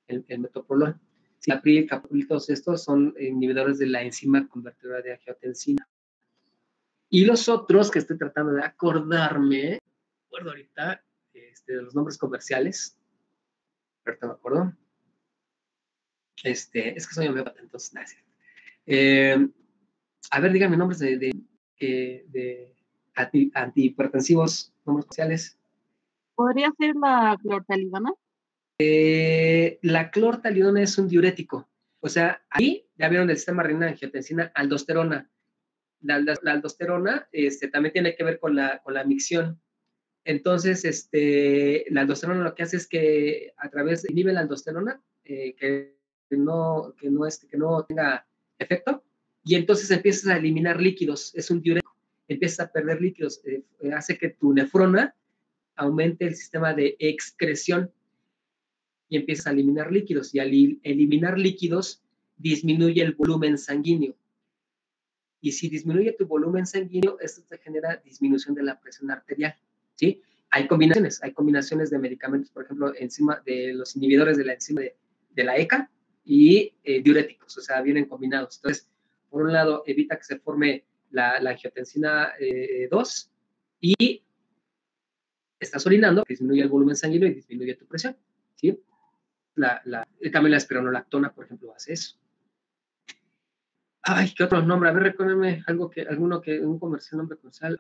el metoprolol. Cilapril, captopril, todos estos son inhibidores de la enzima convertidora de angiotensina. Y los otros que estoy tratando de acordarme, recuerdo ahorita, de los nombres comerciales, ahorita me acuerdo. Es que soy homeópata, entonces, nada, a ver, díganme nombres de antihipertensivos, nombres comerciales. ¿Podría ser la clortalidona? La clortalidona es un diurético. O sea, ahí ya vieron el sistema renina-angiotensina, aldosterona. La aldosterona también tiene que ver con la micción. Entonces, la aldosterona lo que hace es que a través inhibe la aldosterona, que no tenga efecto, y entonces empiezas a eliminar líquidos. Es un diurético. Empiezas a perder líquidos. Hace que tu nefrona aumente el sistema de excreción y empiezas a eliminar líquidos. Y al eliminar líquidos, disminuye el volumen sanguíneo. Y si disminuye tu volumen sanguíneo, esto te genera disminución de la presión arterial, ¿sí? Hay combinaciones de medicamentos, por ejemplo, enzima de los inhibidores de la enzima de la ECA y diuréticos, o sea, vienen combinados. Entonces, por un lado, evita que se forme la angiotensina 2 y estás orinando, que disminuye el volumen sanguíneo y disminuye tu presión, ¿sí? También la espironolactona, por ejemplo, hace eso. Ay, ¿qué otro nombre? A ver, recuérdenme un comercial nombre con sal.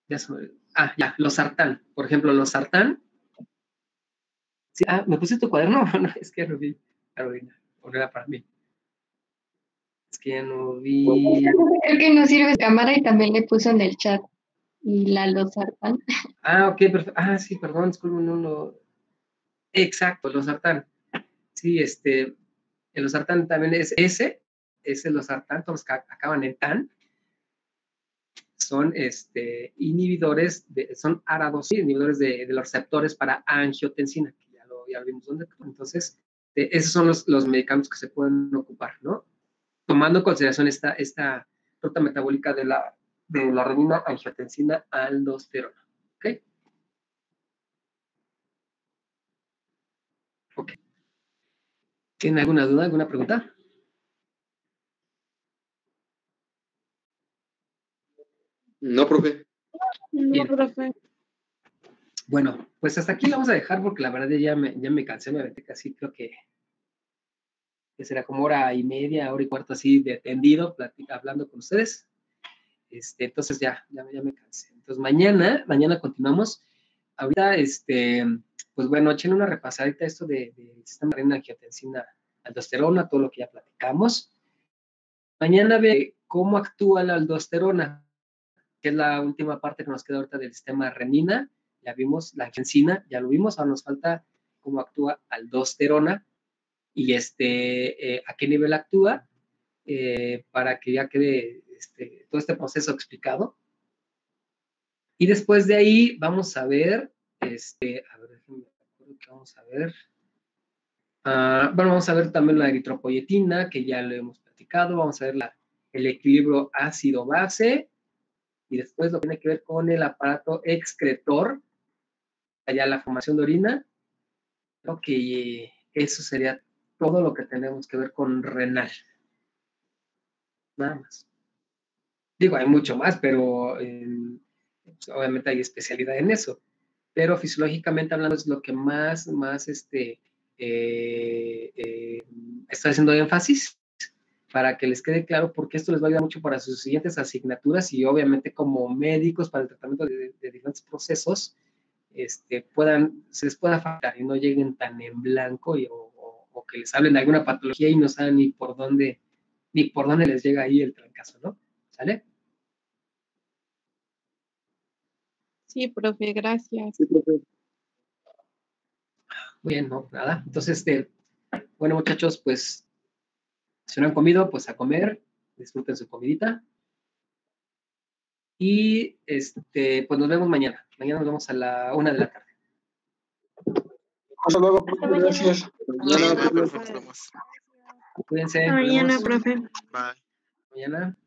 Ya, losartán. Por ejemplo, losartán. Sí, ¿me pusiste tu cuaderno? No, es que ya no vi, Carolina. O no era para mí. Es que ya no vi. Creo que no sirve cámara y también le puso en el chat. Y la losartán. Ok, perfecto. Sí, perdón, disculpe, no. Exacto, losartán. Sí, el losartán también es el losartán, todos que acaban en tan. Son inhibidores, son ARA2, inhibidores de los receptores para angiotensina, que ya lo vimos dónde. Entonces, esos son los medicamentos que se pueden ocupar, ¿no? Tomando en consideración esta ruta metabólica de la renina, angiotensina, aldosterona. ¿Ok? Ok. ¿Tienen alguna duda, alguna pregunta? No, profe. No, profe. Bueno, pues hasta aquí lo vamos a dejar porque la verdad ya me cansé, me aventé casi, creo que será como hora y media, hora y cuarto así de tendido, hablando con ustedes. Entonces ya me cansé. Entonces mañana continuamos. Ahorita, pues bueno, echen una repasadita esto del sistema renina, angiotensina, aldosterona, todo lo que ya platicamos. Mañana ve cómo actúa la aldosterona, que es la última parte que nos queda ahorita del sistema renina. Ya vimos la angiotensina, ya lo vimos, ahora nos falta cómo actúa aldosterona y a qué nivel actúa, para que ya quede todo este proceso explicado. Y después de ahí vamos a ver, a ver, déjenme acuerdo que vamos a ver. Bueno, vamos a ver también la eritropoyetina, que ya lo hemos platicado. Vamos a ver el equilibrio ácido-base. Y después lo que tiene que ver con el aparato excretor, allá la formación de orina. Creo que eso sería todo lo que tenemos que ver con renal. Nada más. Digo, hay mucho más, pero pues, obviamente hay especialidad en eso. Pero fisiológicamente hablando es lo que más estoy haciendo énfasis para que les quede claro, porque esto les va a ayudar mucho para sus siguientes asignaturas y obviamente como médicos para el tratamiento de diferentes procesos, se les pueda faltar y no lleguen tan en blanco o que les hablen de alguna patología y no saben ni por dónde les llega ahí el trancazo, ¿no? ¿Sale? Sí, profe, gracias. Sí, profe. Muy bien, no, nada. Entonces, bueno, muchachos, pues, si no han comido, pues a comer, disfruten su comidita. Y pues nos vemos mañana. Mañana nos vemos a la 1 de la tarde. Hasta luego, profe. Gracias. Mañana, profe, nos vemos. Cuídense. Hasta nos mañana, vemos profe. Bye. mañana.